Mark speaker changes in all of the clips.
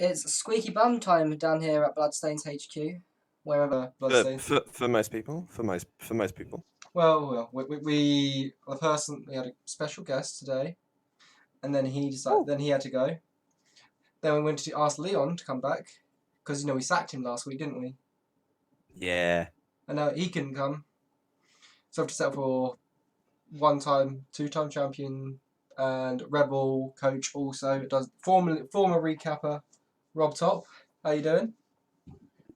Speaker 1: It's squeaky bum time down here at Bloodstains HQ, wherever Bloodstains.
Speaker 2: For most people, for most people.
Speaker 1: Well, we had a special guest today, and then he decided. Then he had to go. Then we went to ask Leon to come back because we sacked him last week, didn't we?
Speaker 2: Yeah.
Speaker 1: And he couldn't come, so I have to settle for one-time, two-time champion and Rebel coach also. It does former recapper Rob Top. How you doing?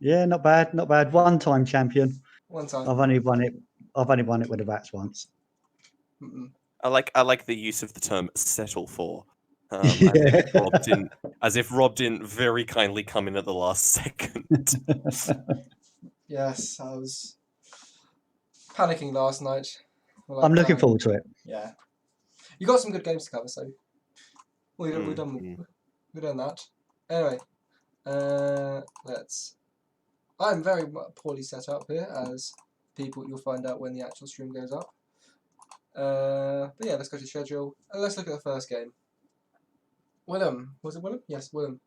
Speaker 3: Yeah, not bad, not bad. One-time champion.
Speaker 1: One time.
Speaker 3: I've only won it with the bats once.
Speaker 1: Mm-mm.
Speaker 2: I like the use of the term "settle for,"
Speaker 3: Yeah.
Speaker 2: as if Rob didn't very kindly come in at the last second.
Speaker 1: Yes, I was panicking last night.
Speaker 3: I'm looking forward to it.
Speaker 1: Yeah, you got some good games to cover, so we've done that. Anyway, I'm very poorly set up here, as you'll find out when the actual stream goes up. But yeah, let's go to schedule and let's look at the first game. Willem, was it Willem? Yes, Willem.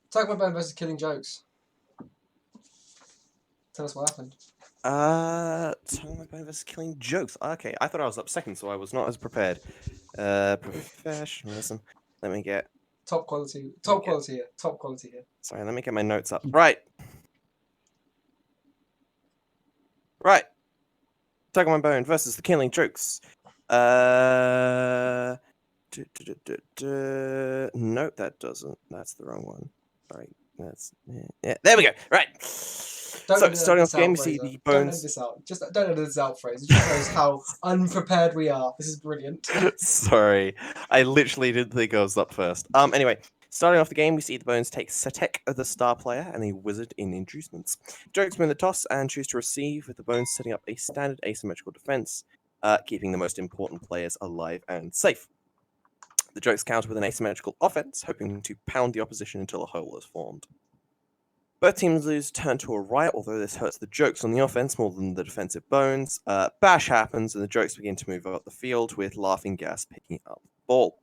Speaker 1: Attack My Bone versus Killing Jokes. Tell us what happened.
Speaker 2: Attack My Bone versus Killing Jokes. Okay, I thought I was up second, so I was not as prepared. Professionalism. Let me get
Speaker 1: top quality here.
Speaker 2: Sorry, let me get my notes up. Right. Attack My Bone versus the Killing Jokes. Nope, that doesn't. That's the wrong one. Sorry, yeah. There we go. Right. So starting off the game, we see the bones.
Speaker 1: Don't edit this out. Just don't edit this out, Fraser. It just shows how unprepared we are. This is brilliant.
Speaker 2: Sorry, I literally didn't think I was up first. Anyway, starting off the game, we see the bones take Satek, the star player, and a wizard in inducements. Jokes win the toss and choose to receive, with the bones setting up a standard asymmetrical defense, keeping the most important players alive and safe. The Jokes counter with an asymmetrical offense, hoping to pound the opposition until a hole is formed. Both teams lose turn to a riot, although this hurts the Jokes on the offense more than the defensive bones. Bash happens, and the Jokes begin to move up the field, with Laughing Gas picking up the ball.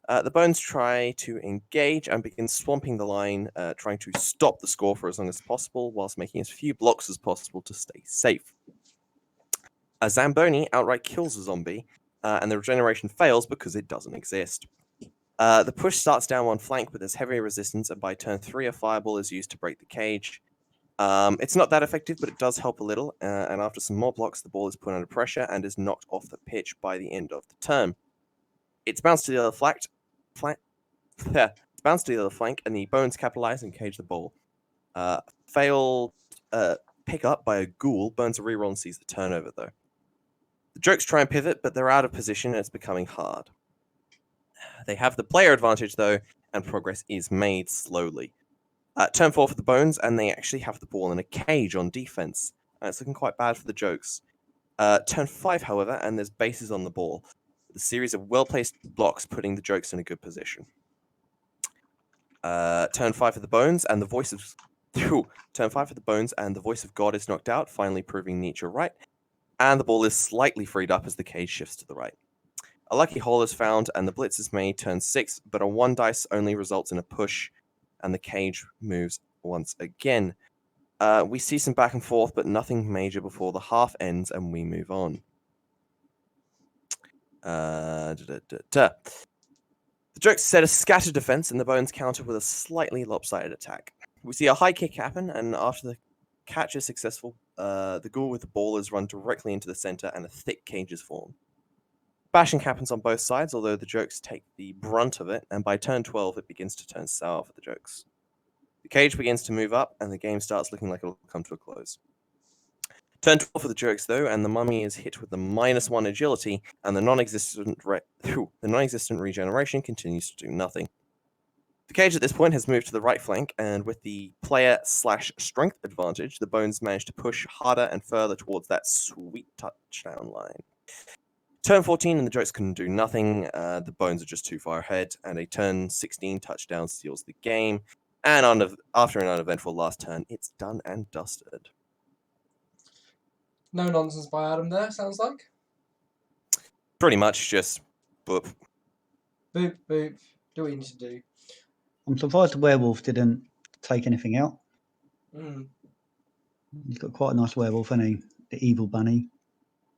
Speaker 2: The bones try to engage and begin swamping the line, trying to stop the score for as long as possible, whilst making as few blocks as possible to stay safe. A Zamboni outright kills a zombie, and the regeneration fails because it doesn't exist. The push starts down one flank, but there's heavy resistance, and by turn 3 a fireball is used to break the cage. It's not that effective, but it does help a little, and after some more blocks, the ball is put under pressure and is knocked off the pitch by the end of the turn. It's bounced to the other flank, and the bones capitalize and cage the ball. Failed pick up by a ghoul, burns a reroll and sees the turnover, though. The Jokes try and pivot, but they're out of position and it's becoming hard. They have the player advantage, though, and progress is made slowly. Turn 4 for the bones, and they actually have the ball in a cage on defense. It's looking quite bad for the Jokes. Turn 5, however, and there's bases on the ball. The series of well-placed blocks putting the Jokes in a good position. Turn 5 for the bones, and the voice of God is knocked out, finally proving Nietzsche right. And the ball is slightly freed up as the cage shifts to the right. A lucky hole is found, and the blitz is made turn 6, but a 1 dice only results in a push, and the cage moves once again. We see some back and forth, but nothing major before the half ends, and we move on. The Jokes set a scattered defense, and the bones counter with a slightly lopsided attack. We see a high kick happen, and after the catch is successful, the ghoul with the ball is run directly into the center, and a thick cage is formed. Bashing happens on both sides, although the Jokes take the brunt of it, and by turn 12, it begins to turn sour for the Jokes. The cage begins to move up, and the game starts looking like it'll come to a close. Turn 12 for the Jokes, though, and the mummy is hit with the -1 agility, and the non-existent regeneration continues to do nothing. The cage at this point has moved to the right flank, and with the player/strength advantage, the bones manage to push harder and further towards that sweet touchdown line. Turn 14 and the Jokes can do nothing. The bones are just too far ahead, and a turn 16 touchdown seals the game. And after an uneventful last turn, it's done and dusted.
Speaker 1: No nonsense by Adam there, sounds like.
Speaker 2: Pretty much just boop.
Speaker 1: Boop, boop. Do what you need to do.
Speaker 3: I'm surprised the werewolf didn't take anything out.
Speaker 1: Mm.
Speaker 3: He's got quite a nice werewolf, hasn't he? The evil bunny.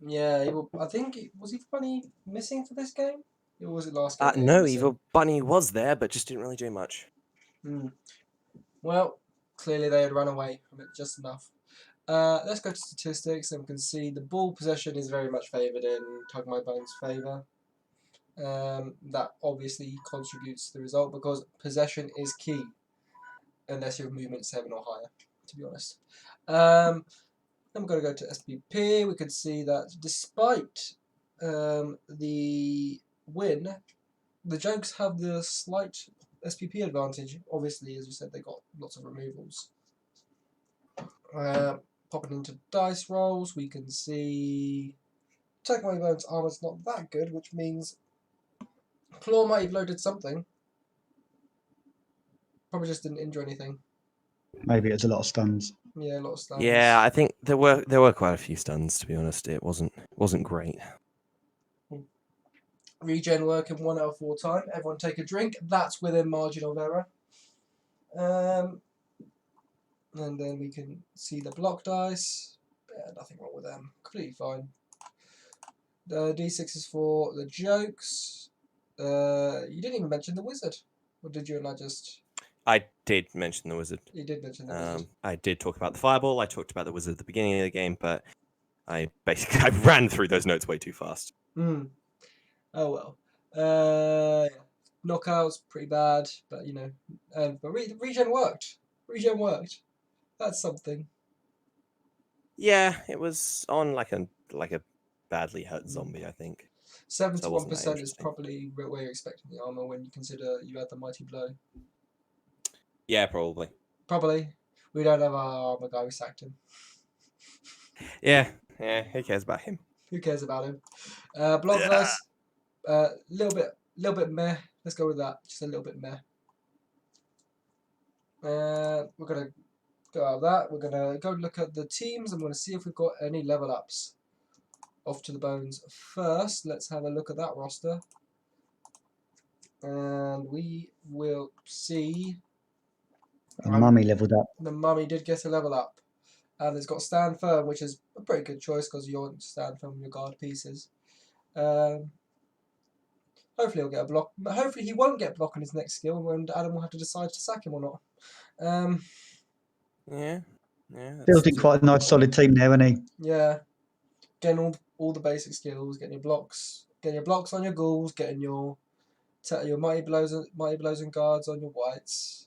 Speaker 1: Yeah, I think was he funny missing for this game? Or was it last game?
Speaker 2: No,
Speaker 1: missing?
Speaker 2: Evil Bunny was there, but just didn't really do much.
Speaker 1: Mm. Well, clearly they had run away from it just enough. Let's go to statistics, and we can see the ball possession is very much favoured in Tug My Bones' favour. That obviously contributes to the result because possession is key, unless you're movement 7 or higher, to be honest. Then we're going to go to SPP. We can see that despite the win, the Jokes have the slight SPP advantage. Obviously, as you said, they got lots of removals. Popping into dice rolls, we can see Take My Bones armor's not that good, which means Claw might have loaded something. Probably just didn't injure anything.
Speaker 3: Maybe it's a lot of stuns.
Speaker 1: Yeah, a lot of stuns.
Speaker 2: Yeah, I think there were quite a few stuns. To be honest, it wasn't great.
Speaker 1: Regen working 1 out of 4 time. Everyone take a drink. That's within margin of error. And then we can see the block dice. Yeah, nothing wrong with them. Completely fine. The D6 is for the Jokes. You didn't even mention the wizard. Or did you and I just...
Speaker 2: I did mention the wizard.
Speaker 1: You did mention the wizard.
Speaker 2: I did talk about the fireball. I talked about the wizard at the beginning of the game, but I ran through those notes way too fast.
Speaker 1: Oh well. Yeah. Knockouts pretty bad, but you know, but regen worked. Regen worked. That's something.
Speaker 2: Yeah, it was on like a badly hurt zombie, I think.
Speaker 1: 71% is
Speaker 2: interesting.
Speaker 1: probably where you're expecting the armor when you consider you had the mighty blow.
Speaker 2: Yeah, probably.
Speaker 1: Probably. We don't have our armor guy. We sacked him.
Speaker 2: Yeah. Who cares about him?
Speaker 1: Who cares about him? Block dice. Little bit meh. Let's go with that. Just a little bit meh. We're gonna go out of that. We're gonna go look at the teams. I'm gonna see if we've got any level ups. Off to the bones first. Let's have a look at that roster, and we will see.
Speaker 3: The mummy leveled up.
Speaker 1: The mummy did get a level up, and it's got stand firm, which is a pretty good choice because you want to stand firm with your guard pieces. Hopefully he'll get a block. Hopefully he won't get block on his next skill, and Adam will have to decide to sack him or not.
Speaker 2: Yeah.
Speaker 3: Building quite a nice solid team there, isn't he?
Speaker 1: Yeah, getting all the basic skills, getting your blocks on your ghouls, getting your mighty blows and guards on your whites.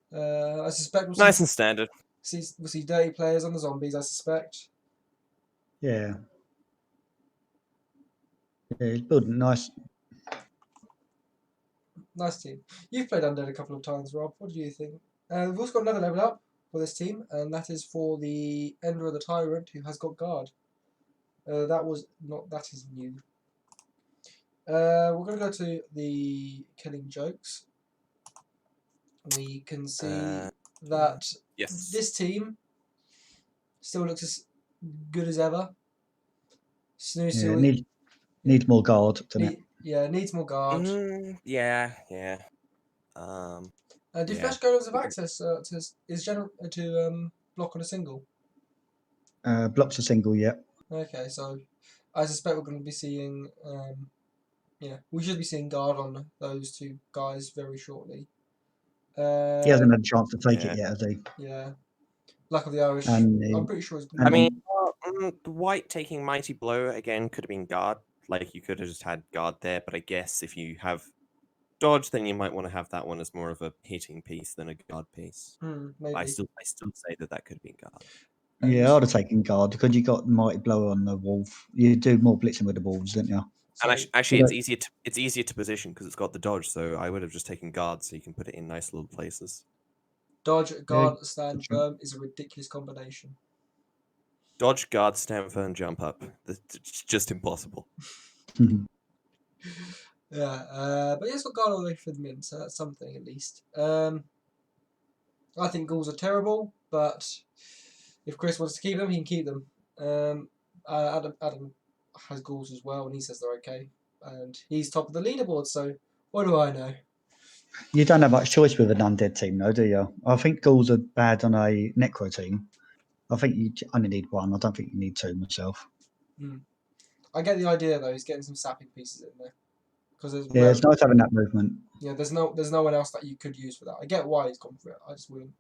Speaker 1: I suspect we'll
Speaker 2: Nice and standard.
Speaker 1: we'll see dirty players on the zombies. I suspect.
Speaker 3: Yeah. Yeah, he's building nice.
Speaker 1: Nice team. You've played Undead a couple of times, Rob. What do you think? We've also got another level up for this team, and that is for the Ender of the Tyrant, who has got guard. That is new. We're going to go to the Killing Jokes. We can see that
Speaker 2: Yes.
Speaker 1: this team still looks as good as ever.
Speaker 3: Yeah, needs more guard, doesn't it?
Speaker 1: Yeah, needs more guard.
Speaker 2: Yeah.
Speaker 1: Do flash golems have access to block on a single?
Speaker 3: Blocks a single, yeah.
Speaker 1: Okay, so I suspect we're going to be seeing, we should be seeing guard on those two guys very shortly.
Speaker 3: He hasn't had a chance to take it yet, has he?
Speaker 1: Yeah. Luck of the Irish.
Speaker 3: And
Speaker 1: I'm pretty sure he's.
Speaker 2: I mean, the white taking mighty blow again could have been guard. Like you could have just had guard there, but I guess if you have dodge, then you might want to have that one as more of a hitting piece than a guard piece.
Speaker 1: Maybe.
Speaker 2: I still say that could have been guard.
Speaker 3: Yeah, I'd have taken guard because you got mighty blow on the wolf. You do more blitzing with the wolves, don't you?
Speaker 2: So, and actually, it's easier to position because it's got the dodge. So I would have just taken guard, so you can put it in nice little places.
Speaker 1: Dodge, guard, stand firm is a ridiculous combination.
Speaker 2: Dodge, guard, stand firm, jump up. It's just impossible.
Speaker 1: Yeah, but he's got guard all the way for the min, so that's something at least. I think ghouls are terrible, but if Chris wants to keep them, he can keep them. Adam has ghouls as well, and he says they're okay. And he's top of the leaderboard, so what do I know?
Speaker 3: You don't have much choice with an undead team, though, do you? I think ghouls are bad on a necro team. I think you only need one. I don't think you need two myself.
Speaker 1: I get the idea though. He's getting some sapping pieces in there because
Speaker 3: Yeah, it's nice having that movement.
Speaker 1: yeah, there's no one else that you could use for that. I get why he's gone for it. I just wouldn't.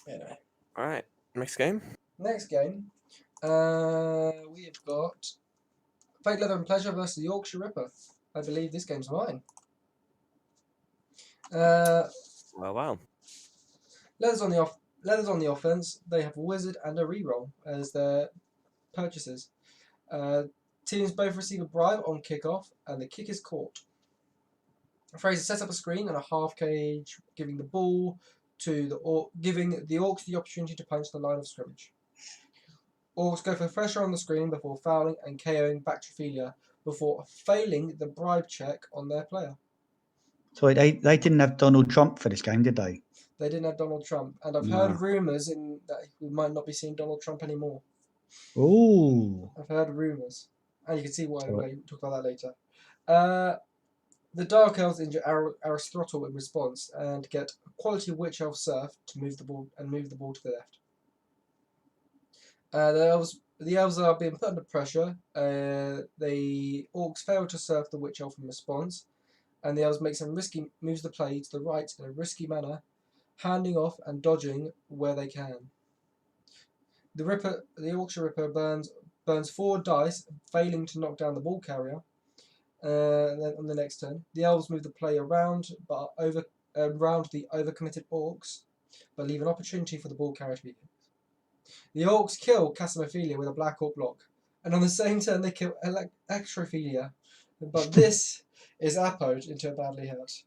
Speaker 1: Anyway,
Speaker 2: All right, next game.
Speaker 1: next game, we have got Fate, Leather and Pleasure versus the Yorkshire Ripper. I believe this game's mine.
Speaker 2: Wow.
Speaker 1: Leather's on the offense. They have a wizard and a reroll as their purchases. Teams both receive a bribe on kickoff, and the kick is caught. Fraser sets up a screen and a half cage, giving the ball to giving the Orcs the opportunity to punch the line of scrimmage. Orcs go for pressure on the screen before fouling and KOing Bactrophilia before failing the bribe check on their player.
Speaker 3: So they didn't have Donald Trump for this game, did they?
Speaker 1: They didn't have Donald Trump, and I've
Speaker 3: No.
Speaker 1: heard rumours that we might not be seeing Donald Trump anymore.
Speaker 3: Ooh.
Speaker 1: I've heard rumours, and you can see why.
Speaker 3: Sorry.
Speaker 1: We'll talk about that later. The Dark Elves injure Aristotle in response and get a quality Witch Elf Surf to move the ball to the left. The elves are being put under pressure. The Orcs fail to surf the Witch Elf in response, and the elves make some risky moves the play to the right in a risky manner, handing off and dodging where they can. The Yorkshire Ripper burns 4 dice, failing to knock down the ball carrier. And then on the next turn, the elves move the play around the overcommitted Orcs, but leave an opportunity for the ball carrier to be hit. The Orcs kill Casimophilia with a Black Orc block, and on the same turn they kill Electrophilia, but this is appoed into a badly hurt.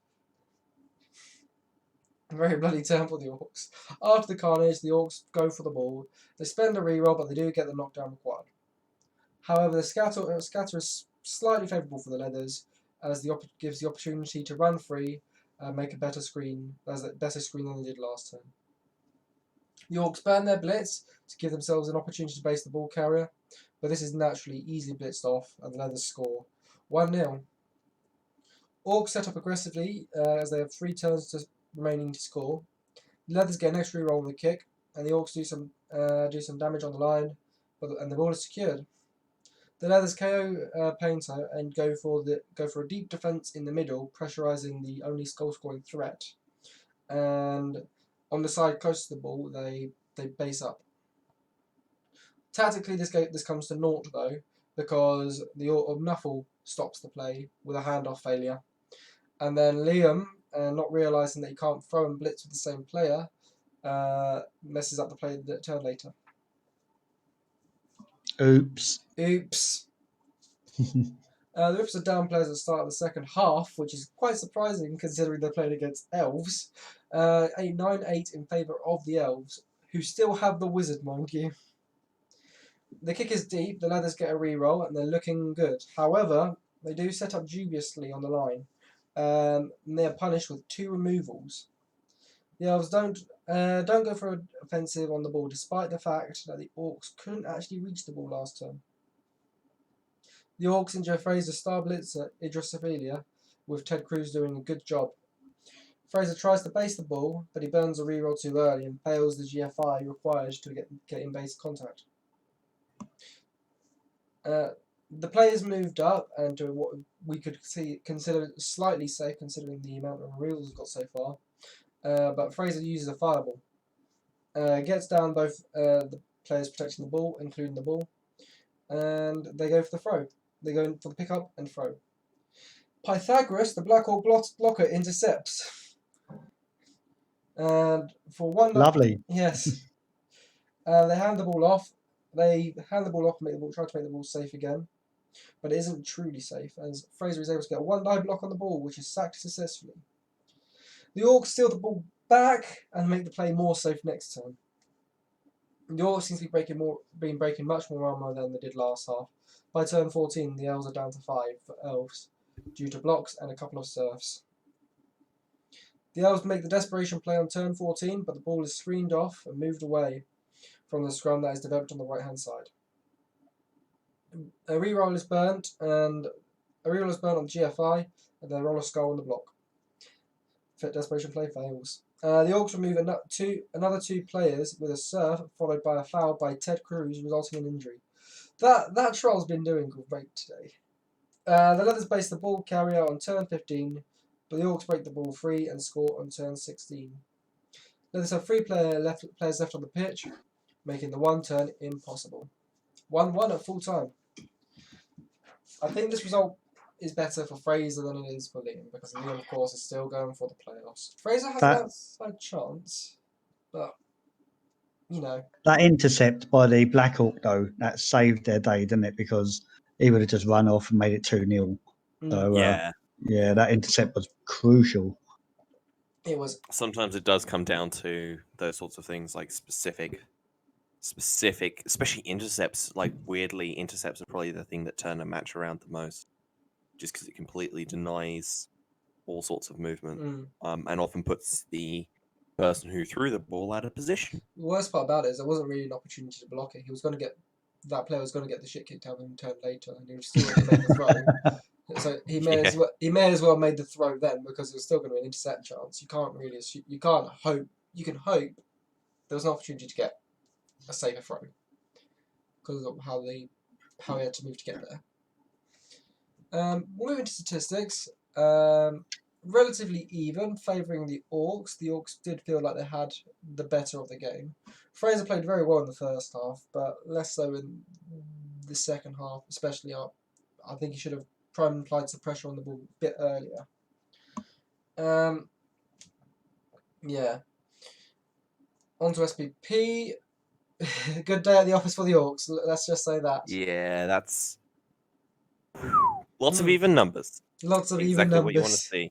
Speaker 1: A very bloody turn for the Orcs. After the carnage, the Orcs go for the ball. They spend a reroll, but they do get the knockdown required. However, the scatter is slightly favourable for the Leathers, as gives the opportunity to run free and make a better screen than they did last turn. The Orcs burn their blitz to give themselves an opportunity to base the ball carrier, but this is naturally easily blitzed off, and the Leathers score 1-0. Orcs set up aggressively as they have 3 turns remaining to score. The Leathers get an extra reroll on the kick, and the Orcs do some damage on the line, and the ball is secured. The Leathers KO Painter and go for a deep defense in the middle, pressurizing the only goal-scoring threat. And on the side closest to the ball, they base up. Tactically, this comes to naught though, because the Nuffle stops the play with a handoff failure, and then Liam, not realizing that he can't throw and blitz with the same player, messes up the play the turn later.
Speaker 3: Oops.
Speaker 1: The Rips are down players at the start of the second half, which is quite surprising considering they're playing against Elves. 9-8 in favour of the Elves, who still have the Wizard, mind you. The kick is deep, the Leathers get a reroll, and they're looking good. However, they do set up dubiously on the line, and they are punished with 2 removals. The Elves don't go for an offensive on the ball, despite the fact that the Orcs couldn't actually reach the ball last turn. The Orcs injure Fraser's star blitzer Idrisophilia, with Ted Cruz doing a good job. Fraser tries to base the ball, but he burns a reroll too early and fails the GFI required to get in base contact. The play is moved up and to what we could consider slightly safe considering the amount of reels got so far. But Fraser uses a fireball. Gets down both the players protecting the ball, including the ball, and they go for the throw. They go for the pickup and throw. Pythagoras, the Black Orc blocker, intercepts. And for one...
Speaker 3: Lovely.
Speaker 1: Yes. They hand the ball off. Try to make the ball safe again. But it isn't truly safe, as Fraser is able to get a 1-die block on the ball, which is sacked successfully. The Orcs steal the ball back and make the play more safe next turn. The Orcs seem to be breaking much more armor than they did last half. By turn 14, the Elves are down to 5 for Elves, due to blocks and a couple of serfs. The Elves make the desperation play on turn 14, but the ball is screened off and moved away from the scrum that is developed on the right-hand side. A reroll is burnt on GFI, They roll a skull on the block. Fit desperation play fails. The Orcs remove another 2 players with a serve, followed by a foul by Ted Cruz, resulting in injury. That troll's been doing great today. The Leathers base the ball carrier on turn 15, but the Orcs break the ball free and score on turn 16. Leathers have 3 players left on the pitch, making the 1 turn impossible. 1-1 at full time. I think this result is better for Fraser than it is for Liam, because Liam, of course, is still going for the playoffs. Fraser has an outside chance, but, you know.
Speaker 3: That intercept by the Black Hawk, though, that saved their day, didn't it? Because he would have just run off and made it 2-0. So, yeah, that intercept was crucial.
Speaker 1: It was.
Speaker 2: Sometimes it does come down to those sorts of things, like specific, especially intercepts. Like, weirdly, intercepts are probably the thing that turn a match around the most, just because it completely denies all sorts of movement, and often puts the person who threw the ball out of position.
Speaker 1: The worst part about it is there wasn't really an opportunity to block it. That player was going to get the shit kicked out of him a turn later, and he was still going to make the throw. So he may as well made the throw then, because it was still going to be an intercept chance. You can't really assume, you can hope there was an opportunity to get a safer throw because of how he had to move to get there. Moving to statistics, relatively even, favouring the Orcs. The Orcs did feel like they had the better of the game. Fraser played very well in the first half, but less so in the second half, especially up. I think he should have tried and applied some pressure on the ball a bit earlier. Yeah. On to SPP. Good day at the office for the Orcs. Let's just say that.
Speaker 2: Yeah, that's lots of even numbers.
Speaker 1: Lots of
Speaker 2: exactly
Speaker 1: even numbers.
Speaker 2: What you want to see.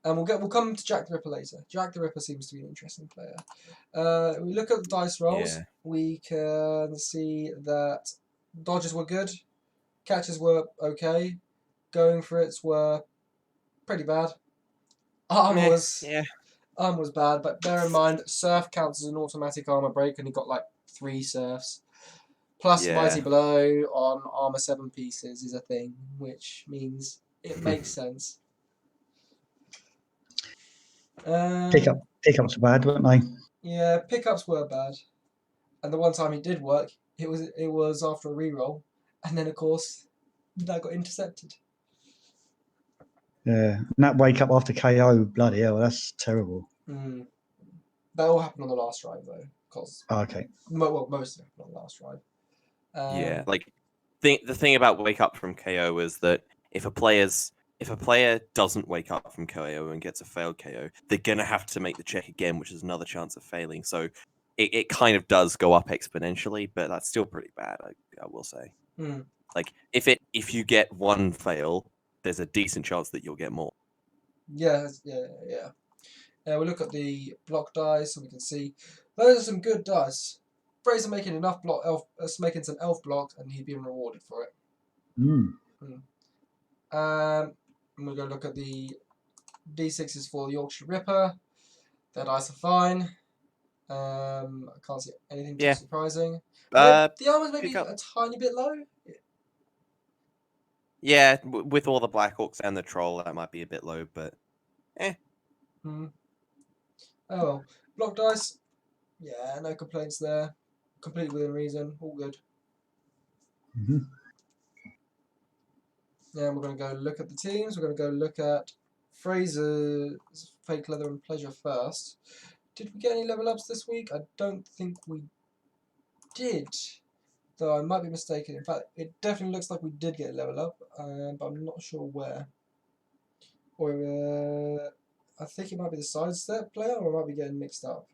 Speaker 1: And we'll come to Jack the Ripper later. Jack the Ripper seems to be an interesting player. We look at the dice rolls.
Speaker 2: Yeah.
Speaker 1: We can see that dodges were good, catches were okay, going for it were pretty bad. Arm was bad, but bear in mind, Surf counts as an automatic armor break, and he got like 3 Surfs. Plus Mighty Blow on armor 7 pieces is a thing, which means it makes sense.
Speaker 3: Pickups were bad, weren't they?
Speaker 1: Yeah, pickups were bad, and the one time he did work, it was after a reroll, and then of course that got intercepted.
Speaker 3: Yeah, and that wake up after KO, bloody hell, that's terrible.
Speaker 1: That all happened on the last drive though, because
Speaker 3: most
Speaker 1: of it happened on the last drive.
Speaker 2: Yeah, like the thing about wake up from KO is that if a player doesn't wake up from KO and gets a failed KO, they're gonna have to make the check again, which is another chance of failing. So it kind of does go up exponentially, but that's still pretty bad, I will say. Like if you get 1 fail, there's a decent chance that you'll get more.
Speaker 1: Yeah. We look at the block dice, and we can see those are some good dice. Fraser making enough making some elf blocks, and he'd been rewarded for it. And we're going to look at the D6s for the Yorkshire Ripper. Their dice are fine. I can't see anything too surprising. The armor's maybe a tiny bit low.
Speaker 2: Yeah, with all the Black Hawks and the Troll, that might be a bit low, but
Speaker 1: Oh well. Block dice. Yeah, no complaints there. Completely within reason. All good. Yeah, we're going to go look at the teams. We're going to go look at Fraser's Fake Leather and Pleasure first. Did we get any level ups this week? I don't think we did, though I might be mistaken. In fact, it definitely looks like we did get a level up, but I'm not sure where. Or I think it might be the sidestep player, or I might be getting mixed up.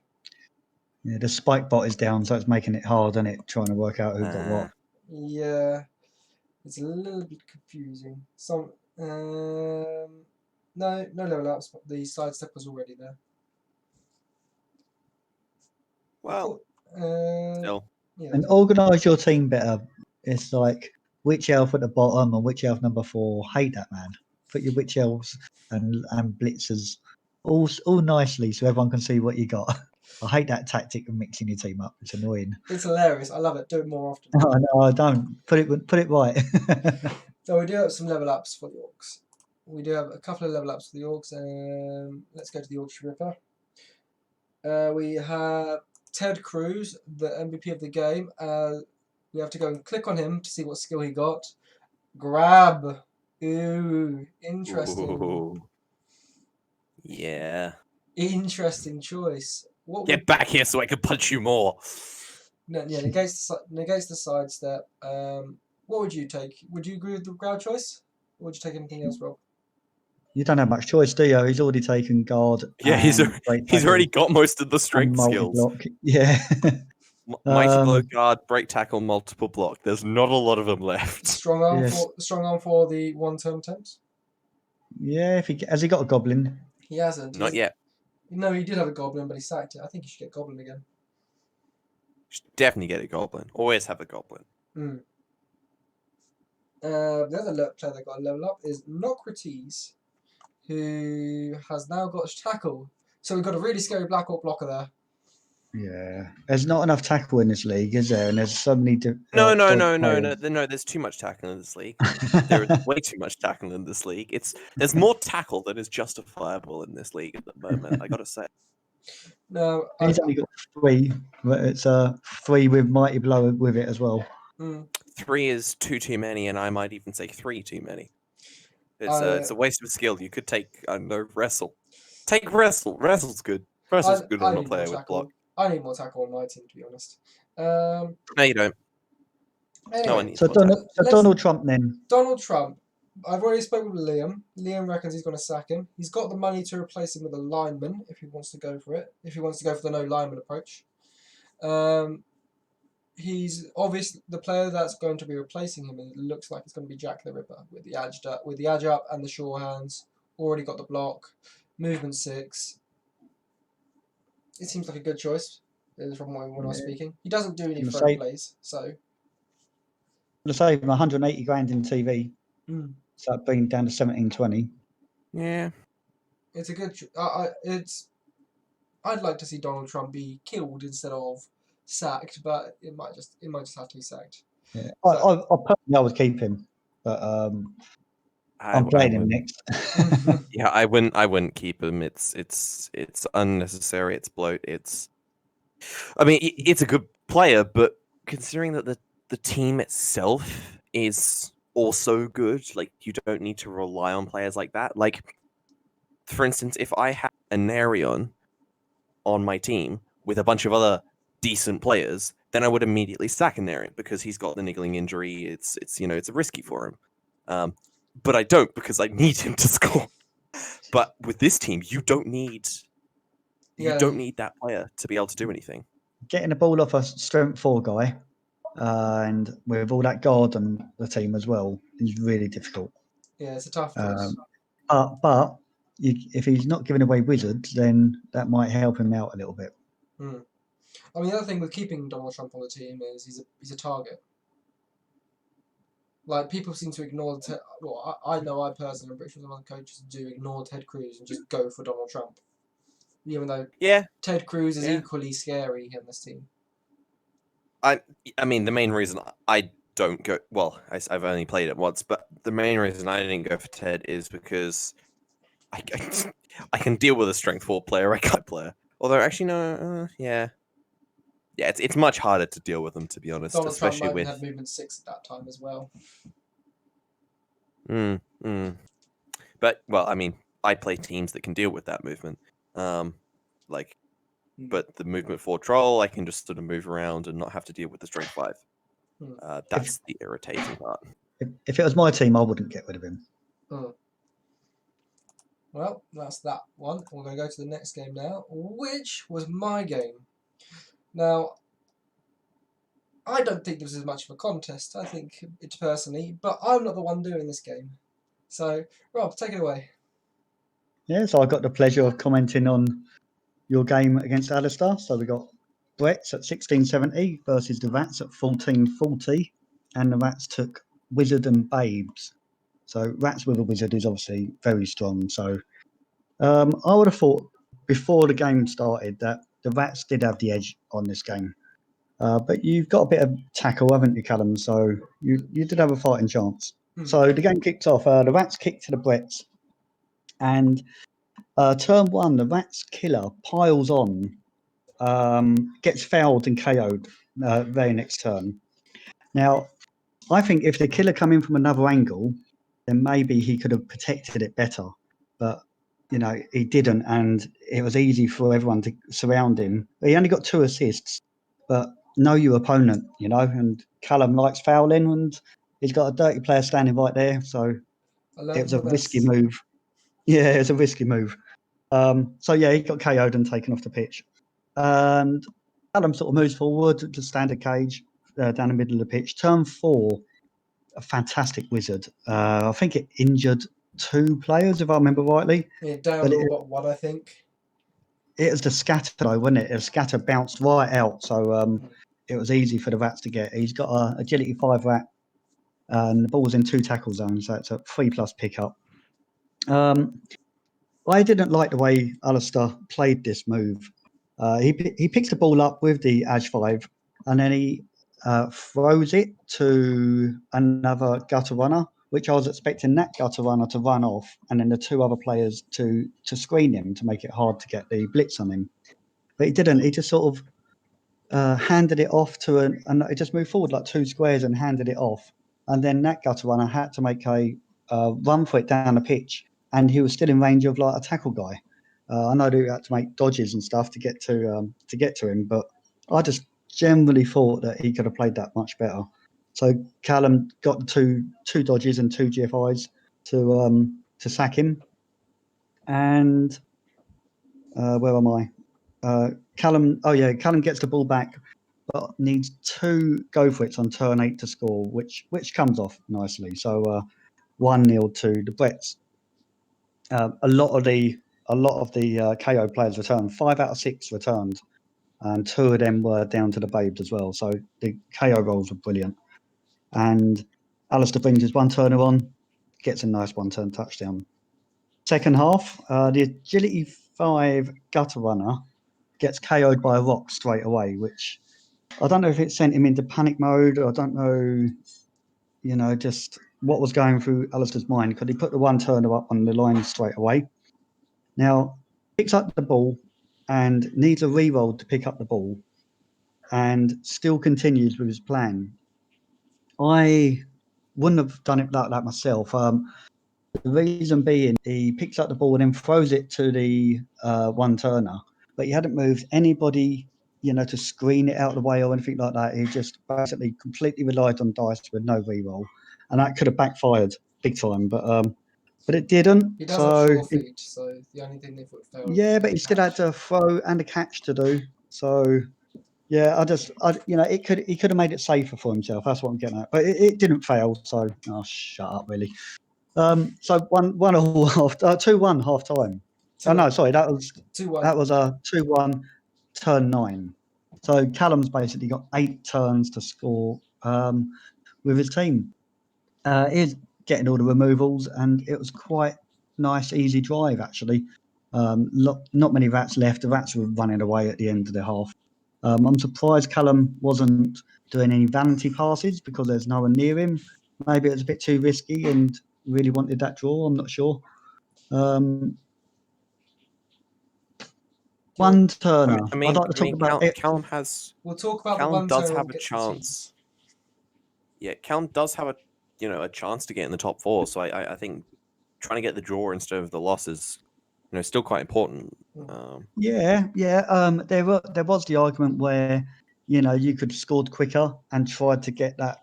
Speaker 3: Yeah, the spike bot is down, so it's making it hard, isn't it? Trying to work out who got what.
Speaker 1: Yeah, it's a little bit confusing. No level ups, but the sidestep was already there.
Speaker 2: Well, still.
Speaker 1: Yeah,
Speaker 3: and organise your team better. It's like witch elf at the bottom and witch elf number 4. Hate that, man. Put your witch elves and blitzers all nicely so everyone can see what you got. I hate that tactic of mixing your team up. It's annoying.
Speaker 1: It's hilarious. I love it. Do it more often.
Speaker 3: No, I don't. Put it right.
Speaker 1: So we do have some level ups for the Orcs. we do have a couple of level ups for the Orcs. Let's go to the Orcs Ripper. We have Ted Cruz, the MVP of the game. We have to go and click on him to see what skill he got. Grab. Ooh, interesting.
Speaker 2: Ooh. Yeah.
Speaker 1: Interesting choice. What
Speaker 2: Get back here so I can punch you more.
Speaker 1: negates the sidestep. What would you take? Would you agree with the grab choice? Or would you take anything else, Rob?
Speaker 3: You don't have much choice, do you? He's already taken guard.
Speaker 2: Yeah, he's already got most of the strength skills.
Speaker 3: Multi-block. Yeah.
Speaker 2: Mighty blow, guard, break, tackle, multiple block. There's not a lot of them left.
Speaker 1: Strong arm for the 1-turn attempts.
Speaker 3: Yeah, has he got a goblin?
Speaker 1: He hasn't.
Speaker 2: Not yet.
Speaker 1: No, he did have a goblin, but he sacked it. I think he should get goblin again.
Speaker 2: Should definitely get a goblin. Always have a goblin.
Speaker 1: The other player that got a level up is Nocrates, who has now got tackle. So we've got a really scary Black Orc blocker there.
Speaker 3: Yeah, there's not enough tackle in this league, is there? And there's so many.
Speaker 2: No. There's too much tackle in this league. There is way too much tackle in this league. There's more tackle than is justifiable in this league at the moment. I gotta say.
Speaker 1: No,
Speaker 3: he's only got 3, but it's 3 with mighty blow with it as well.
Speaker 2: 3 is too many, and I might even say 3 too many. It's a waste of skill. You could take wrestle. Take wrestle. Wrestle's good. Wrestle's good on a player with block.
Speaker 1: I need more tackle on my team, to be honest.
Speaker 2: No, you don't.
Speaker 1: Anyway,
Speaker 2: No one needs
Speaker 3: so Donald Trump then.
Speaker 1: Donald Trump. I've already spoken with Liam. Liam reckons he's going to sack him. He's got the money to replace him with a lineman if he wants to go for it. If he wants to go for the no lineman approach. He's obviously the player that's going to be replacing him. It looks like it's going to be Jack the Ripper with the edge up and the sure hands. Already got the block. Movement 6. It seems like a good choice from when I was speaking. He doesn't do any throw plays, so.
Speaker 3: To save him 180 grand in TV, so that bring down to 1720.
Speaker 2: Yeah,
Speaker 1: it's a good. I'd like to see Donald Trump be killed instead of sacked, but it might just have to be sacked.
Speaker 3: Yeah, so, I would keep him, but I'm playing him next.
Speaker 2: Yeah, I wouldn't keep him. It's unnecessary. It's bloat. I mean, it's a good player, but considering that the team itself is also good, like you don't need to rely on players like that. Like, for instance, if I had a Narion on my team with a bunch of other decent players, then I would immediately sack a Narion because he's got the niggling injury. It's risky for him. But I don't because I need him to score. But with this team, you don't need that player to be able to do anything.
Speaker 3: Getting the ball off a strength 4 guy, and with all that guard on the team as well, is really difficult.
Speaker 1: Yeah, it's a tough choice.
Speaker 3: But if he's not giving away wizards, then that might help him out a little bit.
Speaker 1: I mean, the other thing with keeping Donald Trump on the team is he's a target. Like, people seem to ignore I know I personally, I'm pretty sure some other coaches do ignore Ted Cruz and just go for Donald Trump. Even though Ted Cruz is equally scary in this team.
Speaker 2: I mean, the main reason I don't go... Well, I've only played it once, but the main reason I didn't go for Ted is because I can deal with a strength 4 player, a kite player. Although, actually, no, yeah. Yeah, it's much harder to deal with them, to be honest.
Speaker 1: Donald
Speaker 2: especially
Speaker 1: Trump might
Speaker 2: with
Speaker 1: have movement 6 at that time as well.
Speaker 2: But, well, I mean, I play teams that can deal with that movement. But the movement 4 troll, I can just sort of move around and not have to deal with the strength 5. That's the irritating part.
Speaker 3: If it was my team, I wouldn't get rid of him.
Speaker 1: Well, that's that one. We're going to go to the next game now, which was my game. Now, I don't think this is much of a contest, I think, it personally, but I'm not the one doing this game. So, Rob, take it away.
Speaker 3: Yeah, so I got the pleasure of commenting on your game against Alistair. So we got Brett's at 1670 versus the Rats at 1440, and the Rats took Wizard and Babes. So Rats with a Wizard is obviously very strong. So I would have thought before the game started that the Rats did have the edge on this game. But you've got a bit of tackle, haven't you, Callum? So you did have a fighting chance. So the game kicked off. The Rats kicked to the Bretts And turn 1, the Rat's killer piles on, gets fouled and KO'd very next turn. Now, I think if the killer come in from another angle, then maybe he could have protected it better. But, he didn't, and it was easy for everyone to surround him. He only got 2 assists, but know your opponent, and Callum likes fouling, and he's got a dirty player standing right there, so it was a risky move. Yeah, it was a risky move. So, yeah, he got KO'd and taken off the pitch. And Callum sort of moves forward to standard cage down the middle of the pitch. Turn 4, a fantastic wizard. I think it injured 2 players, if I remember rightly.
Speaker 1: Yeah, down all but one, I think.
Speaker 3: It was the scatter, though, wasn't it? The scatter bounced right out, so it was easy for the Rats to get. He's got a agility 5 Rat, and the ball's in 2 tackle zones, so it's a 3+ pickup. I didn't like the way Alistair played this move. He picks the ball up with the XIV, and then he throws it to another gutter runner, which I was expecting that gutter runner to run off, and then the 2 other players to screen him to make it hard to get the blitz on him. But he didn't. He just sort of handed it off to and he just moved forward like 2 squares and handed it off. And then that gutter runner had to make a run for it down the pitch, and he was still in range of like a tackle guy. I know that he had to make dodges and stuff to get to him, but I just generally thought that he could have played that much better. So Callum got the two dodges and 2 GFIs to sack him. And where am I? Callum gets the ball back, but needs 2 go for it on turn 8 to score, which comes off nicely. So 1-0 to the Brets. A lot of the KO players returned. 5 out of 6 returned, and 2 of them were down to the Babes as well. So the KO rolls were brilliant. And Alistair brings his 1-turner on, gets a nice 1-turn touchdown. Second half, the agility 5 gutter runner gets KO'd by a rock straight away, which I don't know if it sent him into panic mode. I don't know, just what was going through Alistair's mind. Could he put the 1-turner up on the line straight away? Now, picks up the ball and needs a reroll to pick up the ball, and still continues with his plan. I wouldn't have done it like that myself. The reason being, he picks up the ball and then throws it to the 1-turner, but he hadn't moved anybody, to screen it out of the way or anything like that. He just basically completely relied on dice with no reroll, and that could have backfired big time. But it didn't.
Speaker 1: He does have sure feet, so the only thing they thought failed.
Speaker 3: Yeah, but he still had to throw and a catch to do. So yeah, he could have made it safer for himself. That's what I'm getting at. But it didn't fail. So shut up, really. So 1-1 half, 2-1 half time. Oh no, sorry, that was
Speaker 1: 2-1.
Speaker 3: That was a 2-1 turn 9. So Callum's basically got 8 turns to score with his team. He's getting all the removals, and it was quite nice, easy drive actually. Not many Rats left. The Rats were running away at the end of the half. I'm surprised Callum wasn't doing any vanity passes because there's no one near him. Maybe it was a bit too risky and really wanted that draw. I'm not sure. 1-turner. I'd like to talk about it.
Speaker 2: Callum has.
Speaker 1: We'll talk about
Speaker 2: Callum
Speaker 1: the 1-turner.
Speaker 2: does have a chance. Yeah, Callum does have a chance to get in the top 4. So I think trying to get the draw instead of the loss is still quite important.
Speaker 3: Yeah. There was the argument where you could have scored quicker and tried to get that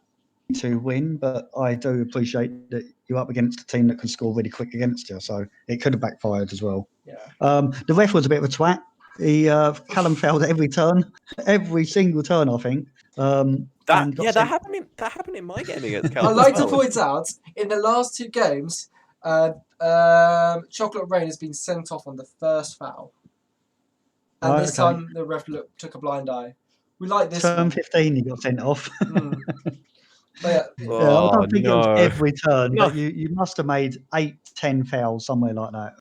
Speaker 3: to win, but I do appreciate that you're up against a team that can score really quick against you, so it could have backfired as well.
Speaker 1: Yeah.
Speaker 3: The ref was a bit of a twat. Callum failed every turn, every single turn, I think.
Speaker 2: That happened in my game against Callum.
Speaker 1: I'd like to point out in the last 2 games, Chocolate Rain has been sent off on the first foul, and this time the ref took a blind eye. We like this.
Speaker 3: Turn 15, he got sent off.
Speaker 1: But
Speaker 3: I don't think it was every turn, but you must have made 8-10 fouls somewhere like that.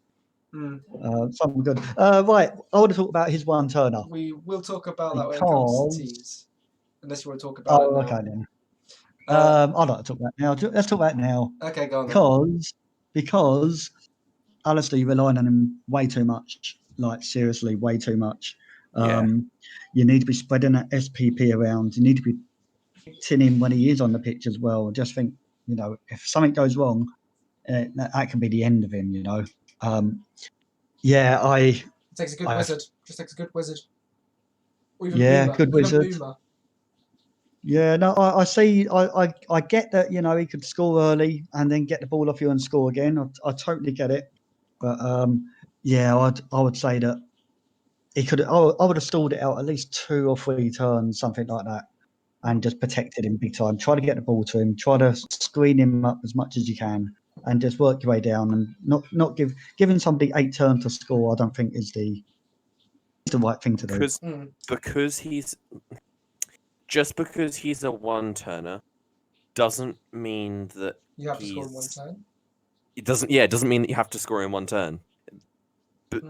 Speaker 3: Something good. Right, I want to talk about his 1-turner.
Speaker 1: We will talk about that when it comes to teams. Unless you want to talk about it now.
Speaker 3: Okay then. I'd like to talk about it now. Let's talk about it now.
Speaker 1: Okay, go on then.
Speaker 3: Because Alistair, you're relying on him way too much. Like seriously, way too much.
Speaker 2: Yeah.
Speaker 3: You need to be spreading that SPP around. You need to be hitting him when he is on the pitch as well. I just think, if something goes wrong, that can be the end of him.
Speaker 1: It takes a good wizard. Just takes a good wizard. Or even boomer.
Speaker 3: good wizard.
Speaker 1: Even boomer.
Speaker 3: Yeah, no, I see. I get that. He could score early and then get the ball off you and score again. I totally get it. But I would say that he could. I would have stalled it out at least 2 or 3 turns, something like that, and just protected him big time. Try to get the ball to him. Try to screen him up as much as you can, and just work your way down. And not giving somebody 8 turns to score. I don't think is the right thing to do.
Speaker 2: Because he's a one-turner doesn't mean that
Speaker 1: You have to score in 1 turn.
Speaker 2: It doesn't mean that you have to score in 1 turn. But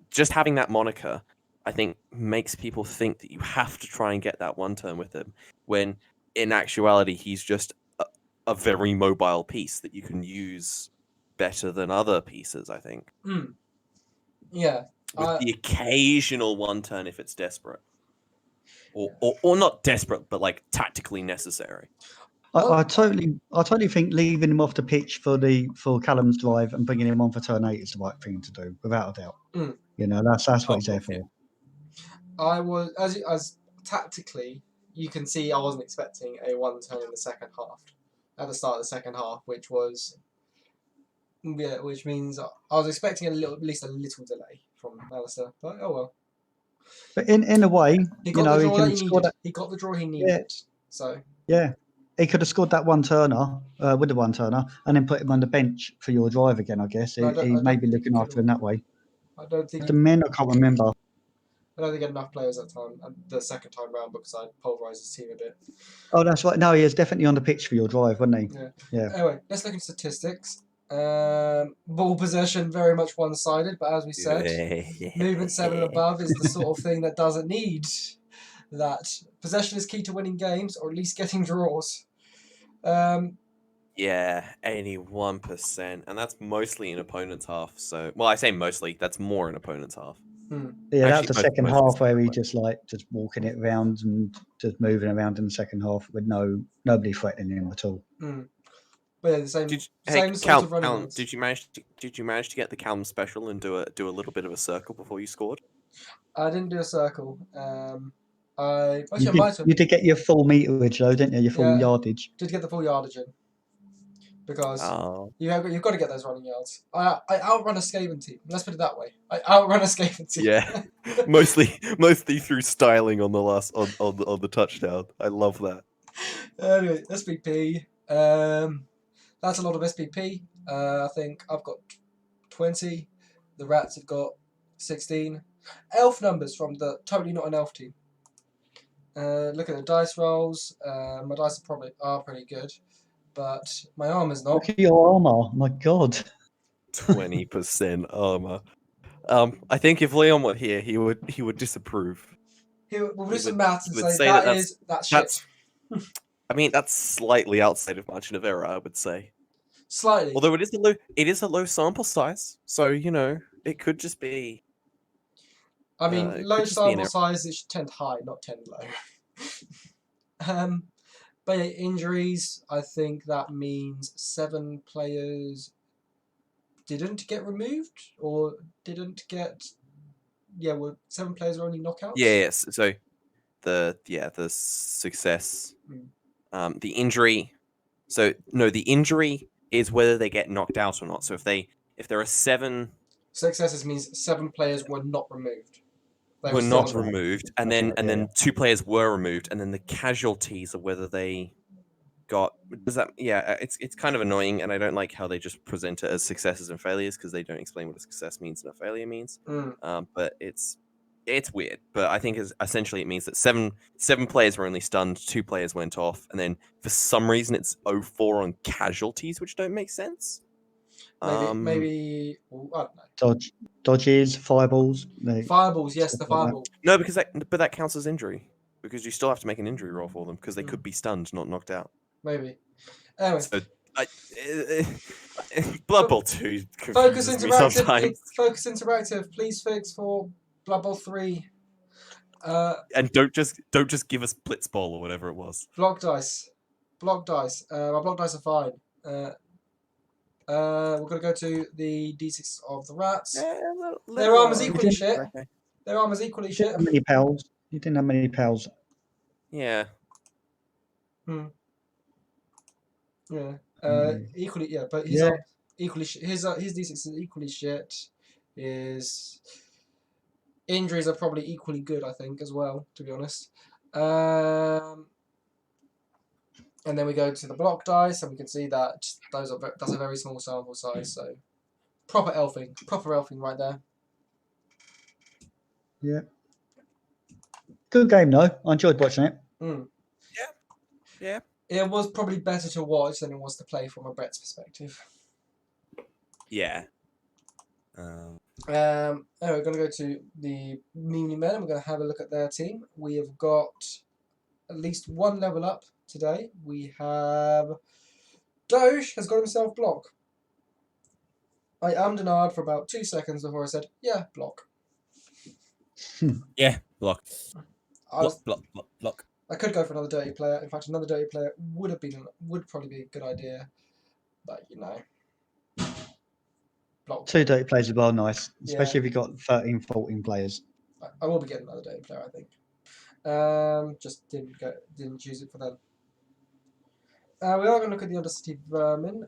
Speaker 2: just having that moniker, I think, makes people think that you have to try and get that 1 turn with him, when in actuality he's just a very mobile piece that you can use better than other pieces, I think.
Speaker 1: Yeah.
Speaker 2: With the occasional 1 turn if it's desperate. Or not desperate, but like tactically necessary.
Speaker 3: I totally think leaving him off the pitch for Callum's drive and bringing him on for turn 8 is the right thing to do, without a doubt. That's what he's there for.
Speaker 1: I was as tactically, you can see I wasn't expecting a 1 turn in the second half. At the start of the second half, which means I was expecting at least a little delay from Alistair. But oh well.
Speaker 3: But in a way,
Speaker 1: he got the draw he needed. He got the draw he needed.
Speaker 3: Yeah.
Speaker 1: So
Speaker 3: yeah, he could have scored that 1 turner with the 1 turner, and then put him on the bench for your drive again. I guess he may be looking after him that way.
Speaker 1: I don't think
Speaker 3: the men. I can't remember.
Speaker 1: I don't think he had enough players that time, the second time round, because I pulverised his team a bit.
Speaker 3: Oh, that's right. No, he is definitely on the pitch for your drive, wasn't he?
Speaker 1: Yeah. Anyway, let's look at statistics. Ball possession very much one-sided, but as we said, movement 7 and above is the sort of thing that doesn't need that. Possession is key to winning games, or at least getting draws.
Speaker 2: Yeah, 81%, and that's mostly in opponent's half. So, well, I say mostly. That's more in opponent's half.
Speaker 3: Yeah, that's the second half where he just walking it around and just moving around in the second half with nobody threatening him at all.
Speaker 1: But yeah, the same sort of running.
Speaker 2: Callum, did you manage to get the Callum special and do a little bit of a circle before you scored?
Speaker 1: I didn't do a circle.
Speaker 3: You did get your full meterage though, didn't you? Your full yardage.
Speaker 1: Did get the full yardage in. Because you've got to get those running yards. I outrun a Skaven team. Let's put it that way. I outrun a Skaven team.
Speaker 2: Yeah, mostly through styling on the last on the touchdown. I love that.
Speaker 1: Anyway, SPP. That's a lot of SPP. I think I've got 20. The Rats have got 16. Elf numbers from the totally not an elf team. Look at the dice rolls. My dice are pretty good. But my armor's not.
Speaker 3: Look at your armor, my God.
Speaker 2: 20% armor. I think if Leon were here, he would disapprove.
Speaker 1: He would do some maths and say that's shit.
Speaker 2: I mean, that's slightly outside of margin of error, I would say.
Speaker 1: Slightly.
Speaker 2: Although it is a low sample size, so it could just be.
Speaker 1: I mean, low sample size is 10 high, not 10 low. But yeah, injuries, I think that means 7 players didn't get removed or didn't get. Yeah, well, 7 players are only knockouts.
Speaker 2: Yes. So the success, the injury. So no, the injury is whether they get knocked out or not. So if there are 7
Speaker 1: successes, means 7 players were not removed.
Speaker 2: Were not removed, and then 2 players were removed, and then the casualties are whether they got. Does that? Yeah, it's kind of annoying, and I don't like how they just present it as successes and failures because they don't explain what a success means and a failure means. But it's weird. But I think essentially it means that 7 players were only stunned, 2 players went off, and then for some reason it's 0-4 on casualties, which don't make sense.
Speaker 1: Maybe I don't know.
Speaker 3: Dodges, fireballs.
Speaker 1: Fireballs, yes, the fireball.
Speaker 2: No, because that counts as injury because you still have to make an injury roll for them because they could be stunned, not knocked out.
Speaker 1: Maybe. Anyway.
Speaker 2: So Blood Bowl 2
Speaker 1: Focus
Speaker 2: confuses me
Speaker 1: Interactive.
Speaker 2: sometimes.
Speaker 1: Focus Interactive. Please fix for Blood Bowl 3.
Speaker 2: And don't just give us Blitzball or whatever it was.
Speaker 1: Block dice. Block dice. My block dice are fine. We're gonna go to the D6 of the rats. Their armor's equally shit.
Speaker 2: Okay.
Speaker 1: Their armor's equally
Speaker 3: You
Speaker 1: shit.
Speaker 3: didn't have many pals. You didn't have many pals.
Speaker 2: Yeah.
Speaker 1: Yeah.
Speaker 3: Mm.
Speaker 1: Equally, yeah, but his
Speaker 3: Yeah.
Speaker 1: arm equally shit. His D6 is equally shit. His injuries are probably equally good, I think, as well. To be honest. And then we go to the block dice, and we can see that that's a very small sample size. So proper elfing right there.
Speaker 3: Yeah. Good game though. I enjoyed watching it.
Speaker 2: Yeah.
Speaker 1: It was probably better to watch than it was to play from a Brett's perspective.
Speaker 2: Yeah.
Speaker 1: We're going to go to the Meanie Men, and we're going to have a look at their team. We have got at least one level up today. We have Doge has got himself block. I ummed and ahed for about 2 seconds before I said, yeah, block.
Speaker 2: Yeah. Block.
Speaker 1: I
Speaker 2: Block.
Speaker 1: I could go for another dirty player. In fact, another dirty player would probably be a good idea. But, block.
Speaker 3: 2 dirty players as well, nice.
Speaker 1: Yeah.
Speaker 3: Especially if you've got 13, 14 players.
Speaker 1: I will be getting another dirty player, I think. Just didn't choose it for them. We are going to look at the Undercity Vermin,